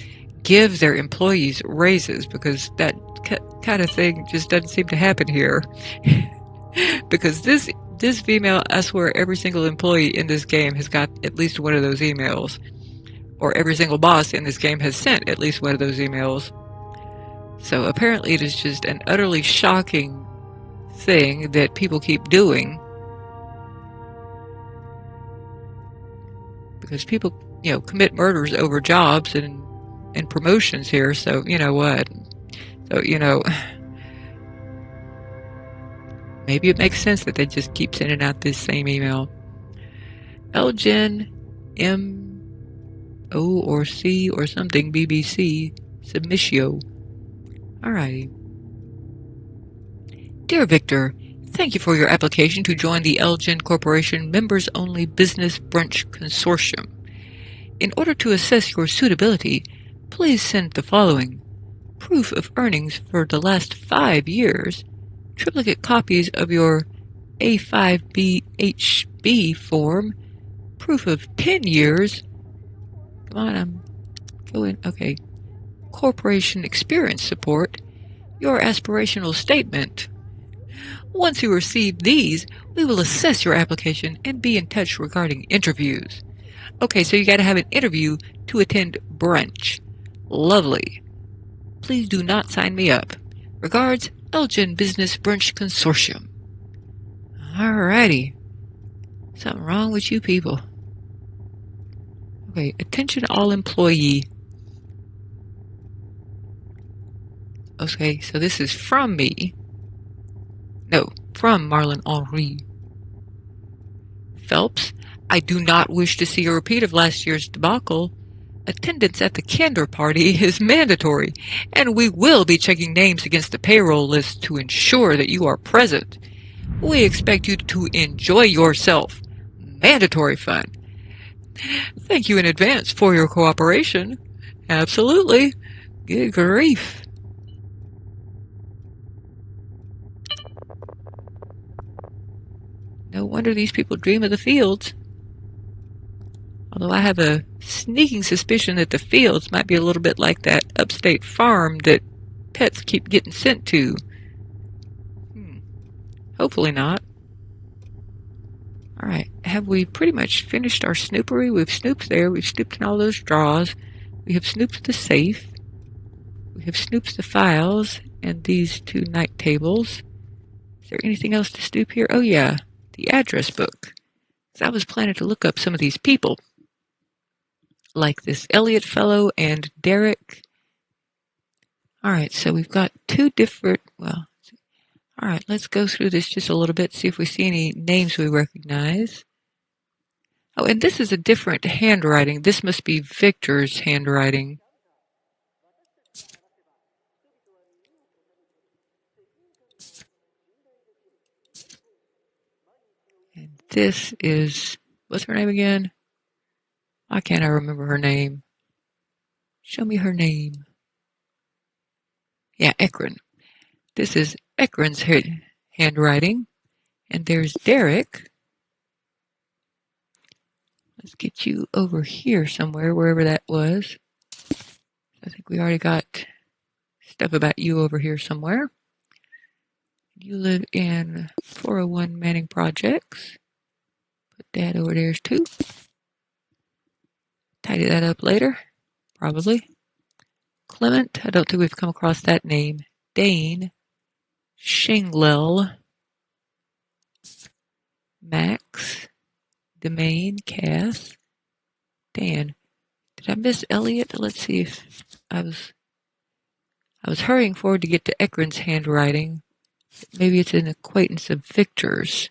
give their employees raises, because that kind of thing just doesn't seem to happen here. Because this email, I swear every single employee in this game has got at least one of those emails. Or every single boss in this game has sent at least one of those emails. So apparently it is just an utterly shocking thing that people keep doing. Because people, commit murders over jobs and promotions here, so you know what? So, maybe it makes sense that they just keep sending out this same email. Elgin M-O or C or something, BBC, Submissio. Alrighty. Dear Victor, thank you for your application to join the Elgin Corporation Members Only Business Brunch Consortium. In order to assess your suitability, please send the following: proof of earnings for the last 5 years, triplicate copies of your A5BHB form, proof of 10 years, come on, I'm going, okay, corporation experience support, your aspirational statement. Once you receive these, we will assess your application and be in touch regarding interviews. Okay, so you got to have an interview to attend brunch. Lovely. Please do not sign me up. Regards, Elgin Business Brunch Consortium. Alrighty. Something wrong with you people. Okay, attention all employee. Okay, so this is from me. No, from Marlon Henri. Phelps, I do not wish to see a repeat of last year's debacle. Attendance at the candor party is mandatory, and we will be checking names against the payroll list to ensure that you are present. We expect you to enjoy yourself. Mandatory fun. Thank you in advance for your cooperation. Absolutely. Good grief. No wonder these people dream of the fields. Although I have a sneaking suspicion that the fields might be a little bit like that upstate farm that pets keep getting sent to. Hopefully not. Alright, have we pretty much finished our snoopery? We've snooped there, we've snooped in all those drawers, we have snooped the safe, we have snooped the files, and these two night tables. Is there anything else to snoop here? Oh yeah, the address book. I was planning to look up some of these people, like this Elliot fellow and Derek. Alright, so we've got two different, well, alright, let's go through this just a little bit, see if we see any names we recognize. Oh, and this is a different handwriting. This must be Victor's handwriting. And this is, what's her name again? Why can't I remember her name? Show me her name. Yeah, Ekron. This is Ekron's handwriting. And there's Derek. Let's get you over here somewhere, wherever that was. I think we already got stuff about you over here somewhere. You live in 401 Manning Projects. Put that over there too. Tidy that up later, probably. Clement, I don't think we've come across that name. Dane. Shinglel. Max. Domain. Cass. Dan. Did I miss Elliot? Let's see if I was hurrying forward to get to Ekron's handwriting. Maybe it's an acquaintance of Victor's.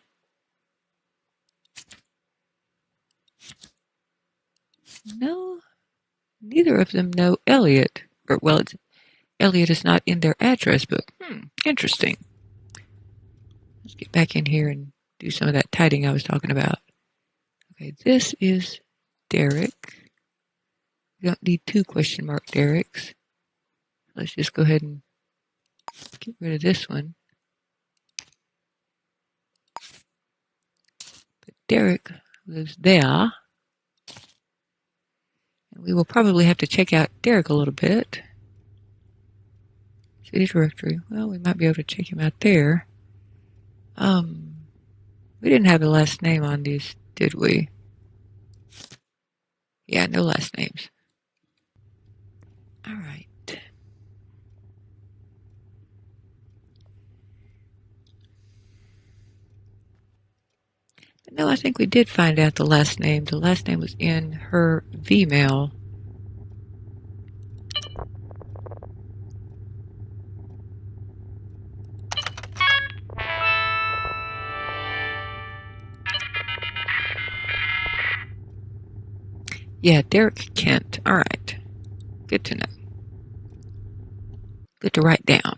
No, neither of them know Elliot. Or, well, Elliot is not in their address book. Interesting. Let's get back in here and do some of that tidying I was talking about. Okay, this is Derek. We don't need two question mark Dereks. Let's just go ahead and get rid of this one. But Derek lives there. And we will probably have to check out Derek a little bit. City directory. Well, we might be able to check him out there. We didn't have a last name on these, did we? Yeah, no last names. All right. No, I think we did find out the last name. The last name was in her V-mail. Yeah, Derek Kent. All right. Good to know. Good to write down.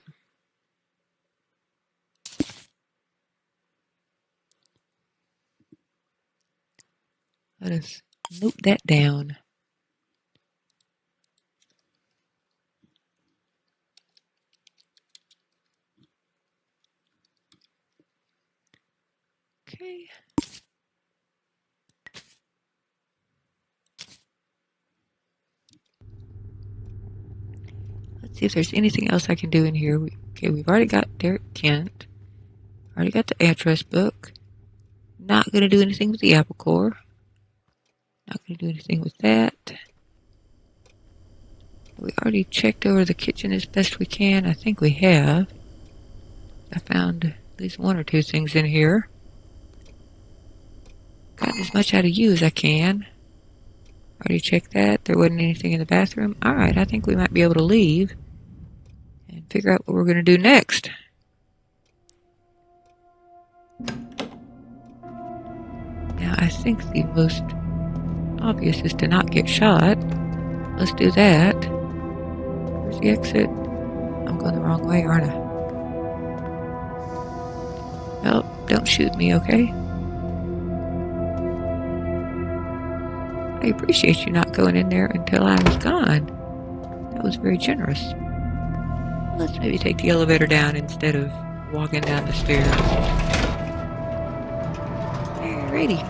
Let us note that down. Okay. Let's see if there's anything else I can do in here. Okay, we've already got Derek Kent. Already got the address book. Not going to do anything with the apple core. Not going to do anything with that. We already checked over the kitchen as best we can. I think we have. I found at least one or two things in here. Gotten as much out of you as I can. Already checked that. There wasn't anything in the bathroom. Alright, I think we might be able to leave and figure out what we're going to do next. Now, I think the most obvious is to not get shot. Let's do that. Where's the exit? I'm going the wrong way, aren't I? Well, don't shoot me, okay? I appreciate you not going in there until I was gone. That was very generous. Let's maybe take the elevator down instead of walking down the stairs. Alrighty.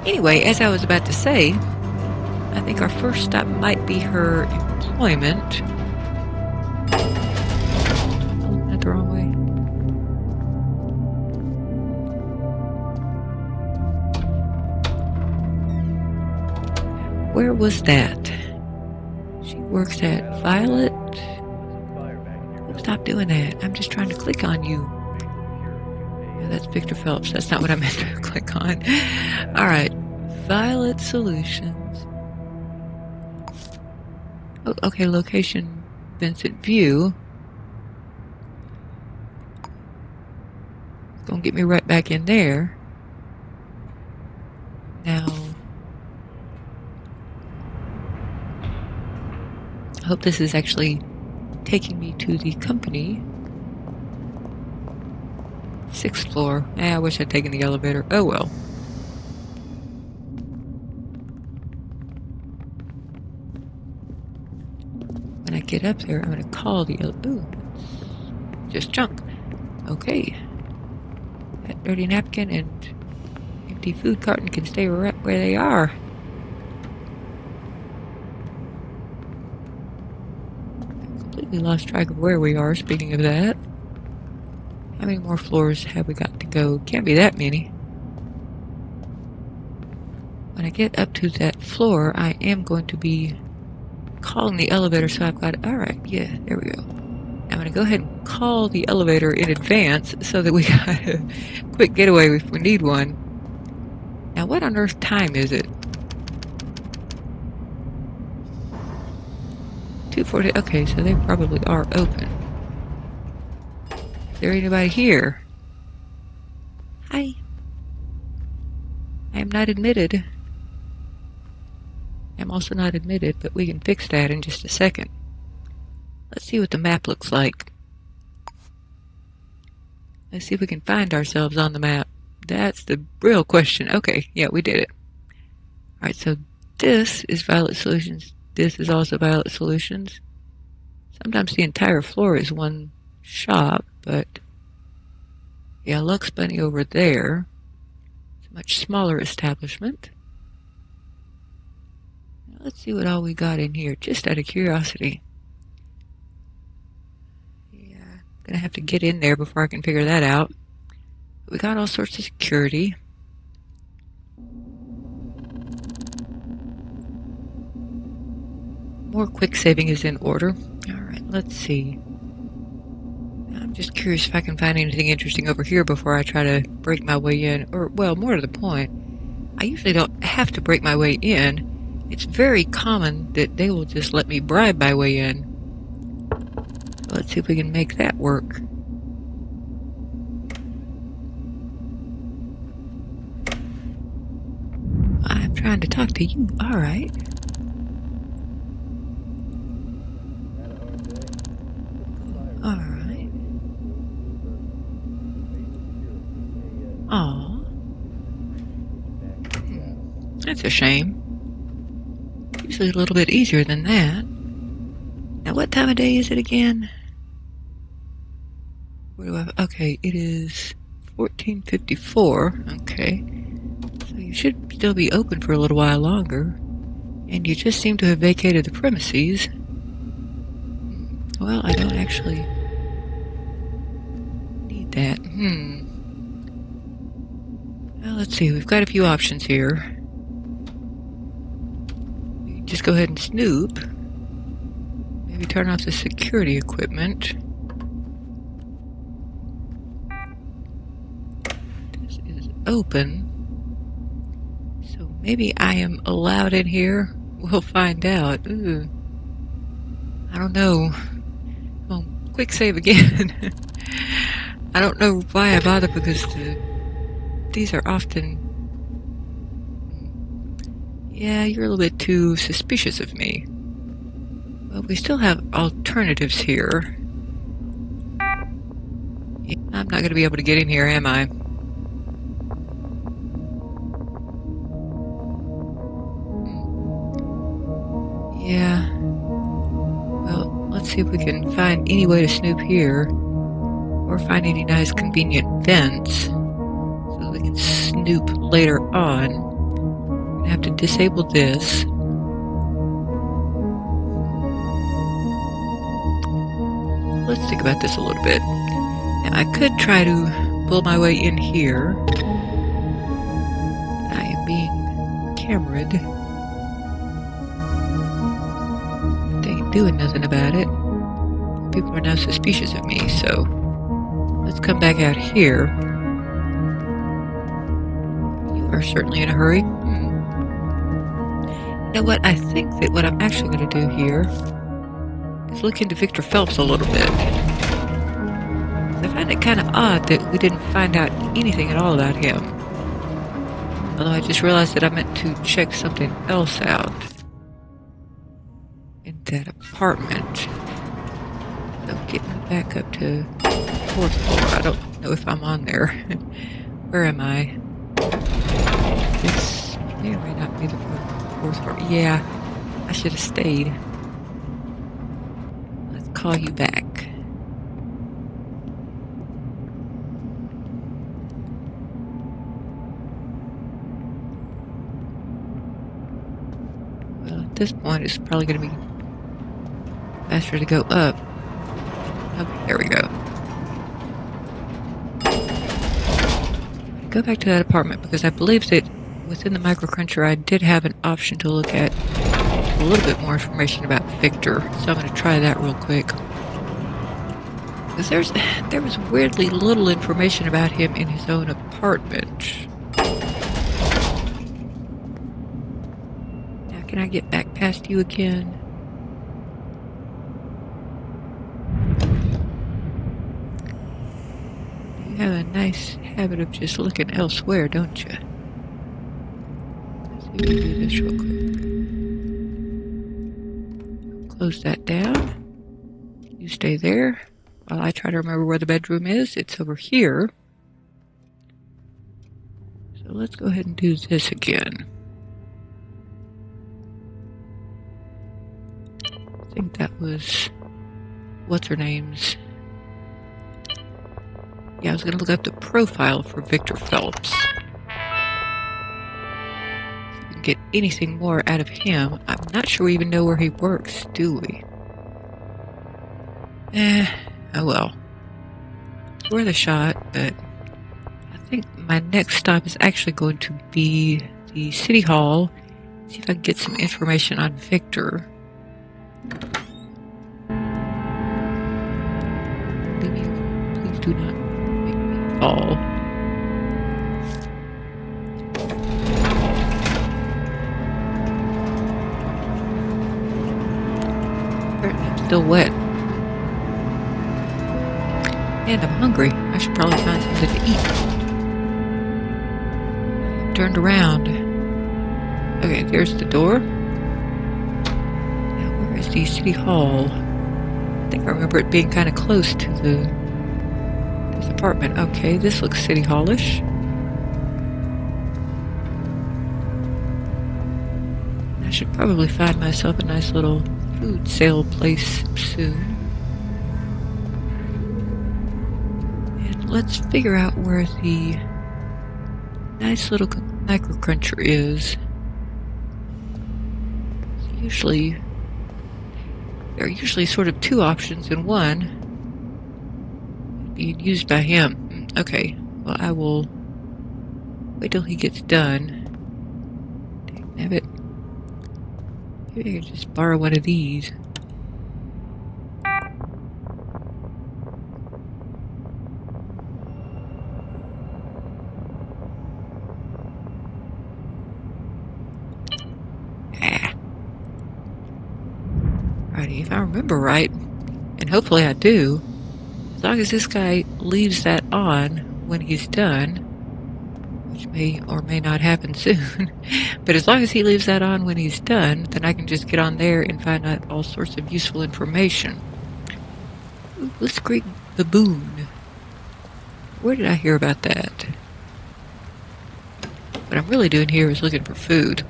Anyway, as I was about to say, I think our first stop might be her employment. Oh, not the wrong way. Where was that? She works at Violet. Oh, stop doing that. I'm just trying to click on you. Yeah, that's Victor Phelps. That's not what I meant to click on. Alright. Violet Solutions. Oh, okay, location Vincent View. It's gonna get me right back in there. Now, I hope this is actually taking me to the company. 6th floor. I wish I'd taken the elevator. Oh well. When I get up there, I'm going to call the elevator. Ooh, just junk. Okay. That dirty napkin and empty food carton can stay right where they are. We lost track of where we are, speaking of that. How many more floors have we got to go? Can't be that many. When I get up to that floor, I am going to be calling the elevator, so I've got... Alright, yeah, there we go. I'm going to go ahead and call the elevator in advance so that we got a quick getaway if we need one. Now, what on earth time is it? 2:40. Okay, so they probably are open. Is there anybody here? Hi. I am not admitted. I'm also not admitted, but we can fix that in just a second. Let's see what the map looks like. Let's see if we can find ourselves on the map. That's the real question. Okay, yeah, we did it. Alright, so this is Violet Solutions. This is also Violet Solutions. Sometimes the entire floor is one shop, but yeah, Lux Bunny over there. It's a much smaller establishment. Now let's see what all we got in here, just out of curiosity. Yeah, I'm gonna have to get in there before I can figure that out. We got all sorts of security. More quick saving is in order. Alright, let's see. I'm just curious if I can find anything interesting over here before I try to break my way in. Or, well, more to the point, I usually don't have to break my way in. It's very common that they will just let me bribe my way in. So let's see if we can make that work. I'm trying to talk to you. Alright. Alright. Aw. That's a shame. Usually a little bit easier than that. Now what time of day is it again? Where do I... Okay, it is 14:54. Okay. So you should still be open for a little while longer. And you just seem to have vacated the premises. Well, I don't actually need that. Well, let's see. We've got a few options here. We can just go ahead and snoop. Maybe turn off the security equipment. This is open. So maybe I am allowed in here. We'll find out. Ooh. I don't know. Well, quick save again. I don't know why I bother, because these are often... Yeah, you're a little bit too suspicious of me. Well, we still have alternatives here. I'm not going to be able to get in here, am I? Yeah. Well, let's see if we can find any way to snoop here. Or find any nice convenient vents. So that we can snoop later on. I'm going to have to disable this. Let's think about this a little bit. Now, I could try to build my way in here. I am being cameraed. But they ain't doing nothing about it. People are now suspicious of me, so let's come back out here. You are certainly in a hurry. You know what? I think that what I'm actually going to do here is look into Victor Phelps a little bit. I find it kind of odd that we didn't find out anything at all about him. Although I just realized that I meant to check something else out in that apartment. So get me back up to 4th floor. I don't know if I'm on there. Where am I? This may or may not be the 4th floor. Yeah, I should have stayed. Let's call you back. Well, at this point, it's probably going to be faster to go up. Okay, there we go. Go back to that apartment, because I believe that within the microcruncher I did have an option to look at a little bit more information about Victor, so I'm going to try that real quick. Because there was weirdly little information about him in his own apartment. Now, can I get back past you again? You have a nice habit of just looking elsewhere, don't you? Let's see if we can do this real quick. Close that down. You stay there while I try to remember where the bedroom is. It's over here. So let's go ahead and do this again. I think that was... what's her name's? Yeah, I was going to look up the profile for Victor Phelps. See if we can get anything more out of him. I'm not sure we even know where he works, do we? Oh well. It's worth a shot, but I think my next stop is actually going to be the City Hall. See if I can get some information on Victor. Leave me alone. Please do not make me fall. Apparently I'm still wet. And I'm hungry. I should probably find something to eat. Turned around. Okay, there's the door. Now, where is the City Hall? I think I remember it being kind of close to this apartment. Okay, this looks City Hallish. I should probably find myself a nice little food sale place soon. Let's figure out where the nice little microcruncher is. There are usually sort of two options in one being used by him. Okay, well I will Wait till he gets done. Damn it. Maybe I could just borrow one of these. Alrighty, if I remember right, and hopefully I do, as long as this guy leaves that on when he's done, which may or may not happen soon, but as long as he leaves that on when he's done, then I can just get on there and find out all sorts of useful information. Ooh, let's greet baboon. Where did I hear about that? What I'm really doing here is looking for food.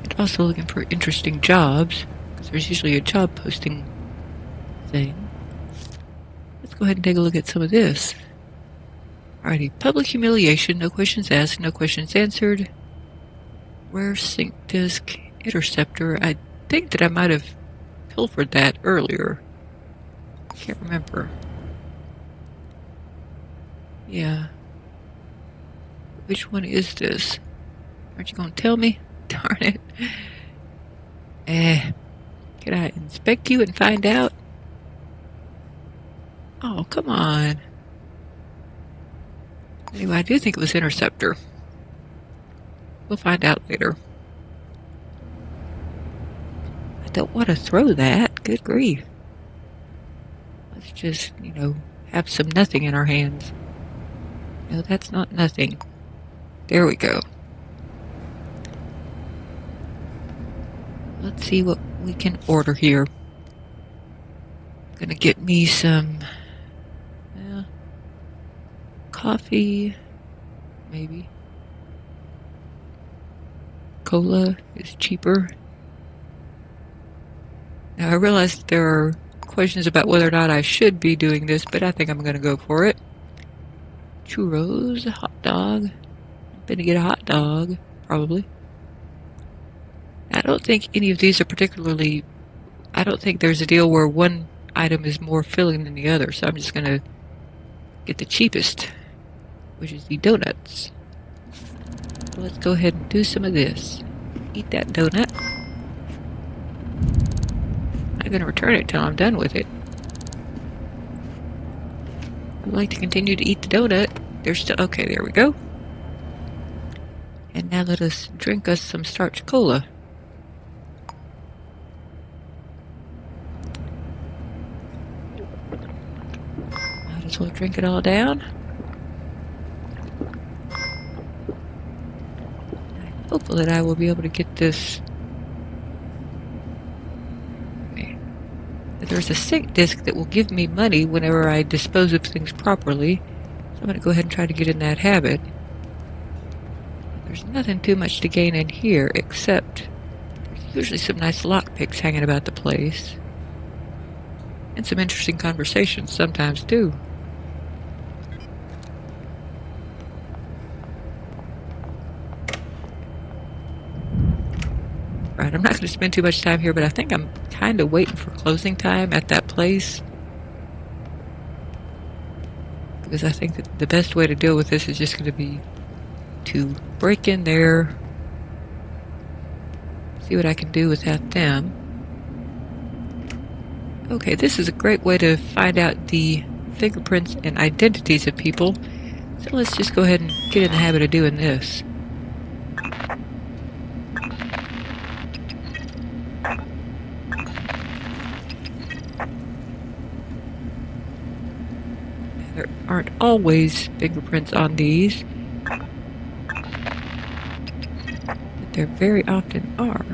And also looking for interesting jobs, because there's usually a job posting thing. Let's go ahead and take a look at some of this. Alrighty, public humiliation, no questions asked, no questions answered. Rare sync disk interceptor. I think that I might have pilfered that earlier. Can't remember. Yeah. Which one is this? Aren't you gonna tell me? Darn it. Can I inspect you and find out? Oh, come on. Anyway, I do think it was interceptor. We'll find out later. I don't want to throw that. Good grief. Let's just, have some nothing in our hands. No, that's not nothing. There we go. Let's see what we can order here. Gonna get me some coffee, maybe. Cola is cheaper. Now I realize that there are questions about whether or not I should be doing this, but I think I'm gonna go for it. Churros, a hot dog. I'm gonna get a hot dog, probably. I don't think any of these are particularly... I don't think there's a deal where one item is more filling than the other, so I'm just gonna get the cheapest, which is the donuts. So let's go ahead and do some of this. Eat that donut. I'm gonna return it till I'm done with it. I'd like to continue to eat the donut. There's still... Okay, there we go. And now let us drink us some starch cola. Might as well drink it all down. I'm hopeful that I will be able to get this. Okay. There's a sync disk that will give me money whenever I dispose of things properly. So I'm going to go ahead and try to get in that habit. There's nothing too much to gain in here, except there's usually some nice lockpicks hanging about the place. And some interesting conversations sometimes, too. Right, I'm not going to spend too much time here, but I think I'm kind of waiting for closing time at that place. Because I think that the best way to deal with this is just going to be to break in there, see what I can do without them. Okay, this is a great way to find out the fingerprints and identities of people. So let's just go ahead and get in the habit of doing this. There aren't always fingerprints on these. There very often are.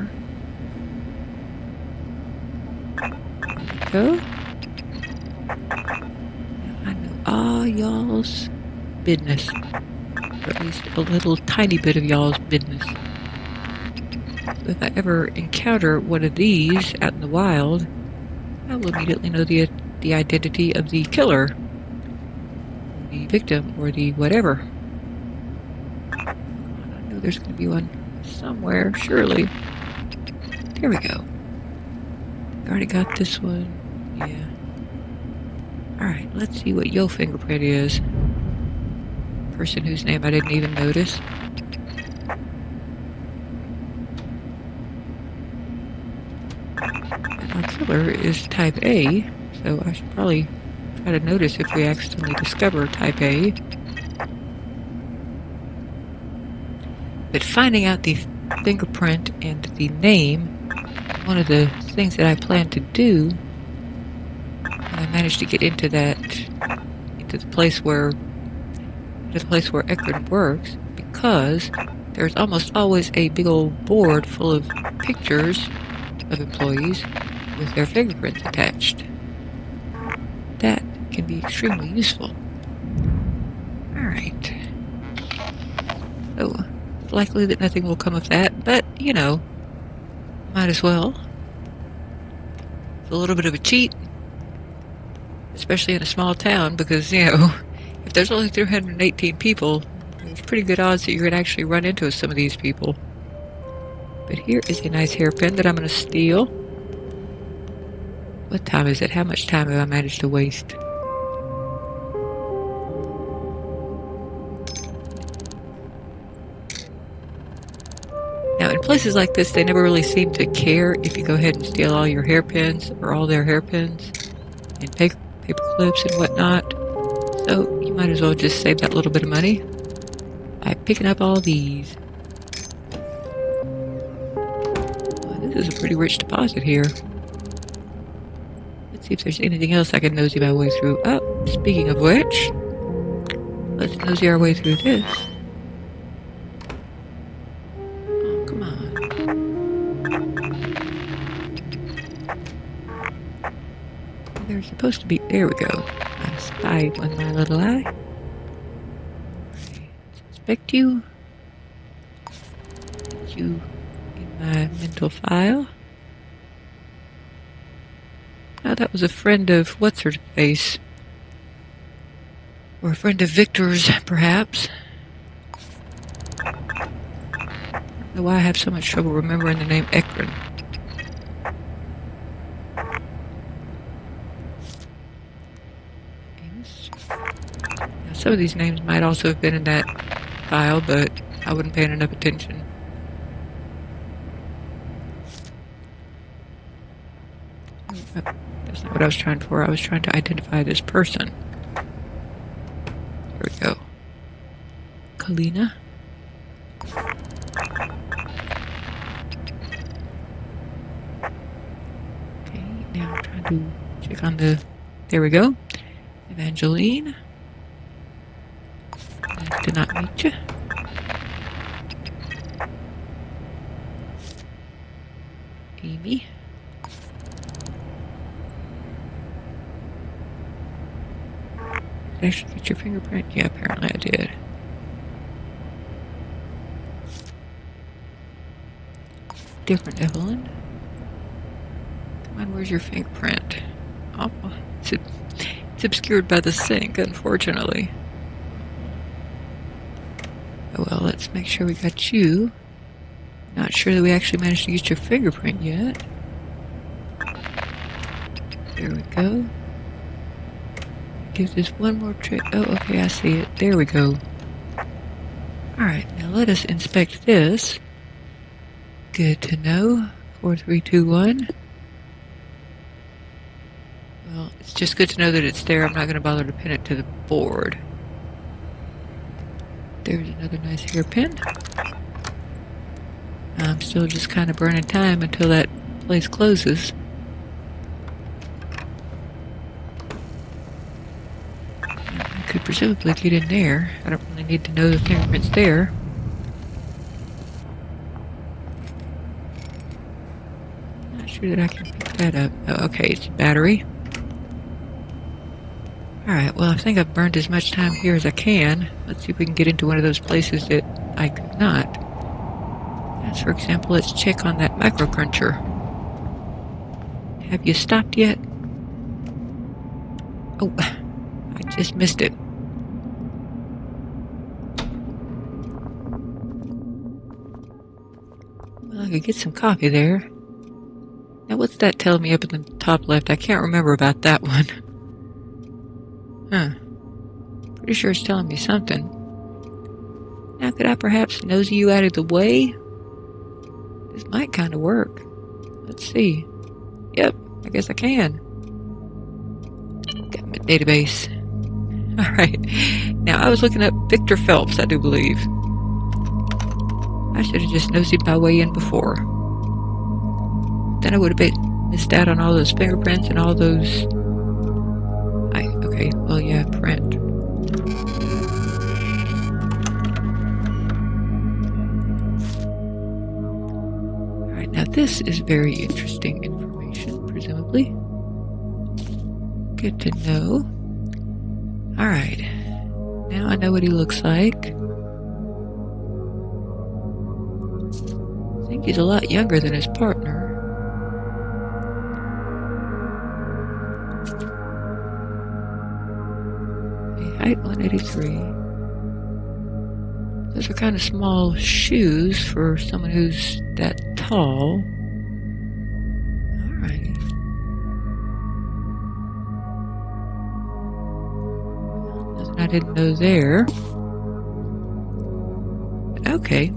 There we go. Now I know all y'all's business. Or at least a little tiny bit of y'all's business. So if I ever encounter one of these out in the wild, I will immediately know the identity of the killer, the victim, or the whatever. I know there's going to be one somewhere, surely. There we go. Already got this one. Yeah. Alright, let's see what your fingerprint is. person whose name I didn't even notice. And our killer is type A, so I should probably try to notice if we accidentally discover type A. But finding out the fingerprint and the name, one of the things that I plan to do, I managed to get into the place where Ekron works, because there's almost always a big old board full of pictures of employees with their fingerprints attached. That can be extremely useful. Alright. So, likely that nothing will come of that, but, you know, might as well. It's a little bit of a cheat, especially in a small town, because, you know, if there's only 318 people, there's pretty good odds that you're going to actually run into some of these people. But here is a nice hairpin that I'm going to steal. What time is it? How much time have I managed to waste? Now, in places like this, they never really seem to care if you go ahead and steal all your hairpins, or all their hairpins, and paper clips and whatnot. So, you might as well just save that little bit of money by picking up all these. Well, this is a pretty rich deposit here. Let's see if there's anything else I can nosy my way through. Oh, speaking of which, let's nosy our way through this. Oh, come on. They're supposed to be... There we go. I spied with my little eye. Let's inspect you. Put you in my mental file. Oh, that was a friend of what's-her-face. Or a friend of Victor's, perhaps. I don't know why I have so much trouble remembering the name Ekron. Now, some of these names might also have been in that file, but I wasn't paying enough attention. That's not what I was trying for. I was trying to identify this person. Here we go. Kalina. Okay, now I'm trying to check on the... There we go. Evangeline. Nice to not meet you. Amy. Did I actually get your fingerprint? Yeah, apparently I did. Different Evelyn. Come on, where's your fingerprint? Oh, it's obscured by the sink, unfortunately. Oh well, let's make sure we got you. Not sure that we actually managed to get your fingerprint yet. There we go. Give this one more trick. Oh, okay, I see it. There we go. Alright, now let us inspect this. Good to know. 4321. Well, it's just good to know that it's there. I'm not going to bother to pin it to the board. There's another nice hairpin. I'm still just kind of burning time until that place closes. I could presumably get in there. I don't really need to know the fingerprint's there. Not sure that I can pick that up. Oh, okay, it's a battery. Alright, well, I think I've burned as much time here as I can. Let's see if we can get into one of those places that I could not. As for example, let's check on that microcruncher. Have you stopped yet? Oh, I just missed it. Well, I could get some coffee there. Now, what's that telling me up in the top left? I can't remember about that one. Huh. Pretty sure it's telling me something. Now, could I perhaps nosy you out of the way? This might kind of work. Let's see. Yep, I guess I can. Government database. Alright. Now, I was looking up Victor Phelps, I do believe. I should have just nosy my way in before. Then I would have missed out on all those fingerprints and all those... Okay, well, yeah, print. Alright, now this is very interesting information, presumably. Good to know. Alright, now I know what he looks like. I think he's a lot younger than his partner. Height 183. Those are kind of small shoes for someone who's that tall. Alrighty. Nothing I didn't know there. Okay.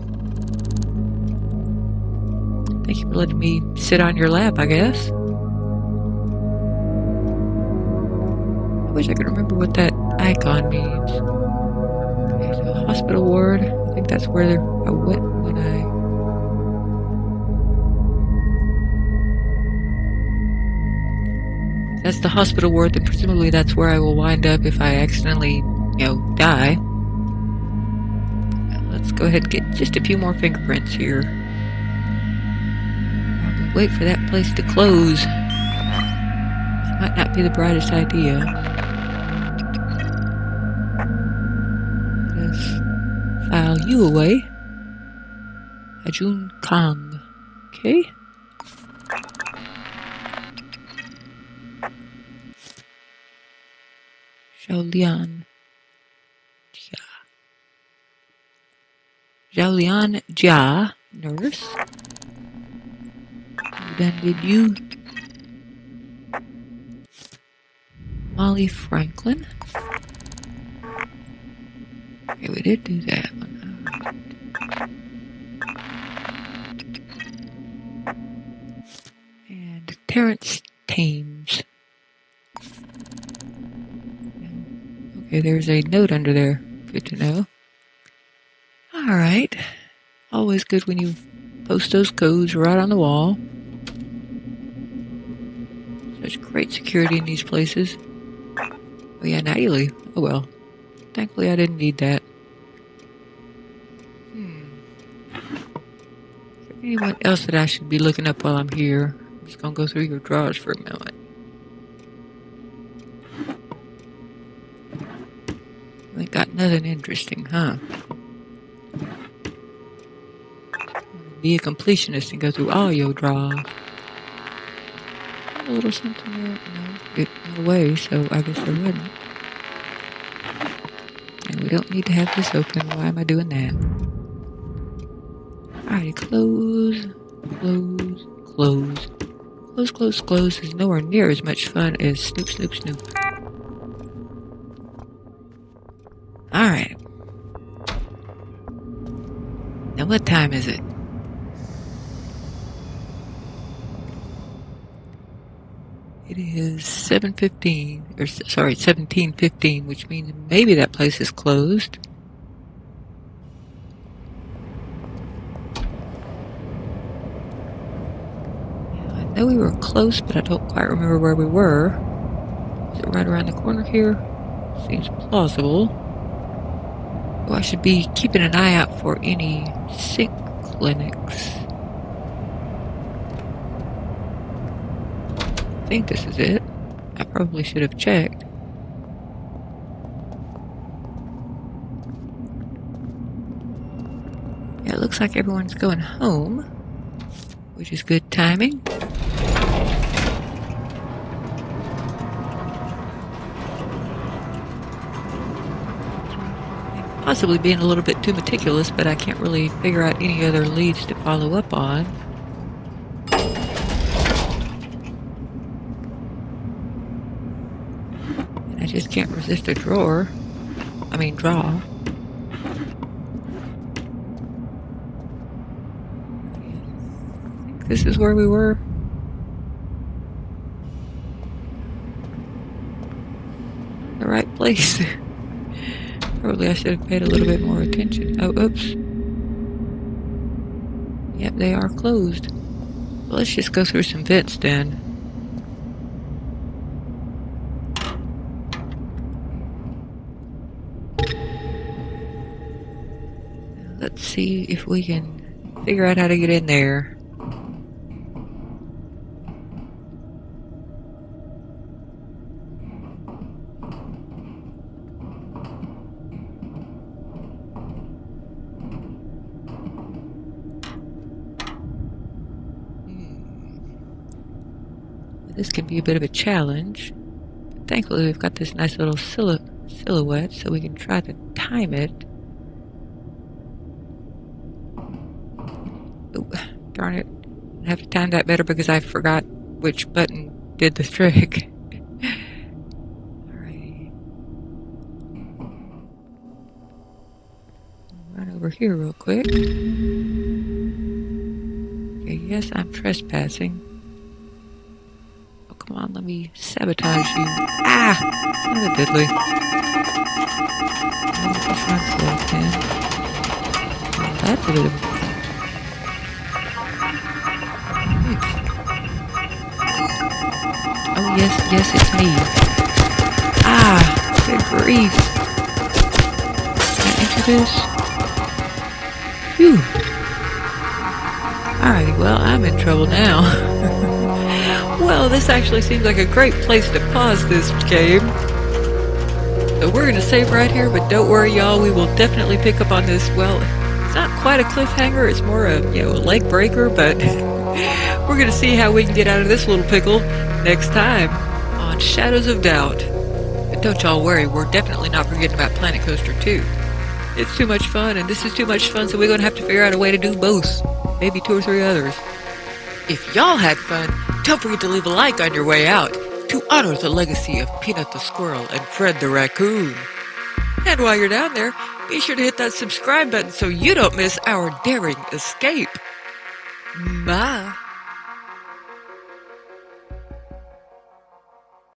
Thank you for letting me sit on your lap, I guess. I wish I could remember what that icon means. Okay, so hospital ward. I think that's where I went when That's the hospital ward, then presumably that's where I will wind up if I accidentally, die. Now let's go ahead and get just a few more fingerprints here. Probably wait for that place to close. This might not be the brightest idea. File you away. Ajun Kang. Okay. Xiaolian Jia. Xiaolian Jia, nurse. Then did you? Molly Franklin. Okay, we did do that one. And Terrence Thames. Okay, there's a note under there. Good to know. Alright. Always good when you post those codes right on the wall. Such great security in these places. Oh yeah, not Ely. Oh well. Thankfully I didn't need that. Is there anyone else that I should be looking up while I'm here? I'm just gonna go through your drawers for a moment. We got nothing interesting, huh? Be a completionist and go through all your drawers. A little something there. No, it went away, so I guess there wouldn't. And we don't need to have this open. Why am I doing that? Alrighty, close, close, close. Close, close, close is nowhere near as much fun as snoop, snoop, snoop. Alright. Now what time is it? It is 7:15, or sorry, 17:15, which means maybe that place is closed. I know we were close, but I don't quite remember where we were. Is it right around the corner here? Seems plausible. Oh, I should be keeping an eye out for any sick clinics. I think this is it. I probably should have checked. Yeah, it looks like everyone's going home, which is good timing. Possibly being a little bit too meticulous, but I can't really figure out any other leads to follow up on. And I just can't resist a draw. this is where we were. The right place. Probably I should have paid a little bit more attention. Oh, oops. Yep, they are closed. Well, let's just go through some vents then. Let's see if we can figure out how to get in there. This can be a bit of a challenge. But thankfully, we've got this nice little silhouette, so we can try to time it. Oh, darn it. I have to time that better because I forgot which button did the trick. Alrighty. Run over here real quick. Okay, yes, I'm trespassing. Come on, let me sabotage you. Ah! Son of a diddly. That's a bit of... Oh, yes, it's me. Ah! Good grief. Can I enter this? Phew. Alrighty, well, I'm in trouble now. Well, this actually seems like a great place to pause this game. So we're going to save right here, but don't worry, y'all. We will definitely pick up on this. Well, it's not quite a cliffhanger. It's more a leg breaker, but we're going to see how we can get out of this little pickle next time on Shadows of Doubt. But don't y'all worry. We're definitely not forgetting about Planet Coaster 2. It's too much fun, and this is too much fun, so we're going to have to figure out a way to do both. Maybe 2 or 3 others. If y'all had fun, don't forget to leave a like on your way out to honor the legacy of Peanut the Squirrel and Fred the Raccoon. And while you're down there, be sure to hit that subscribe button so you don't miss our daring escape. Bye.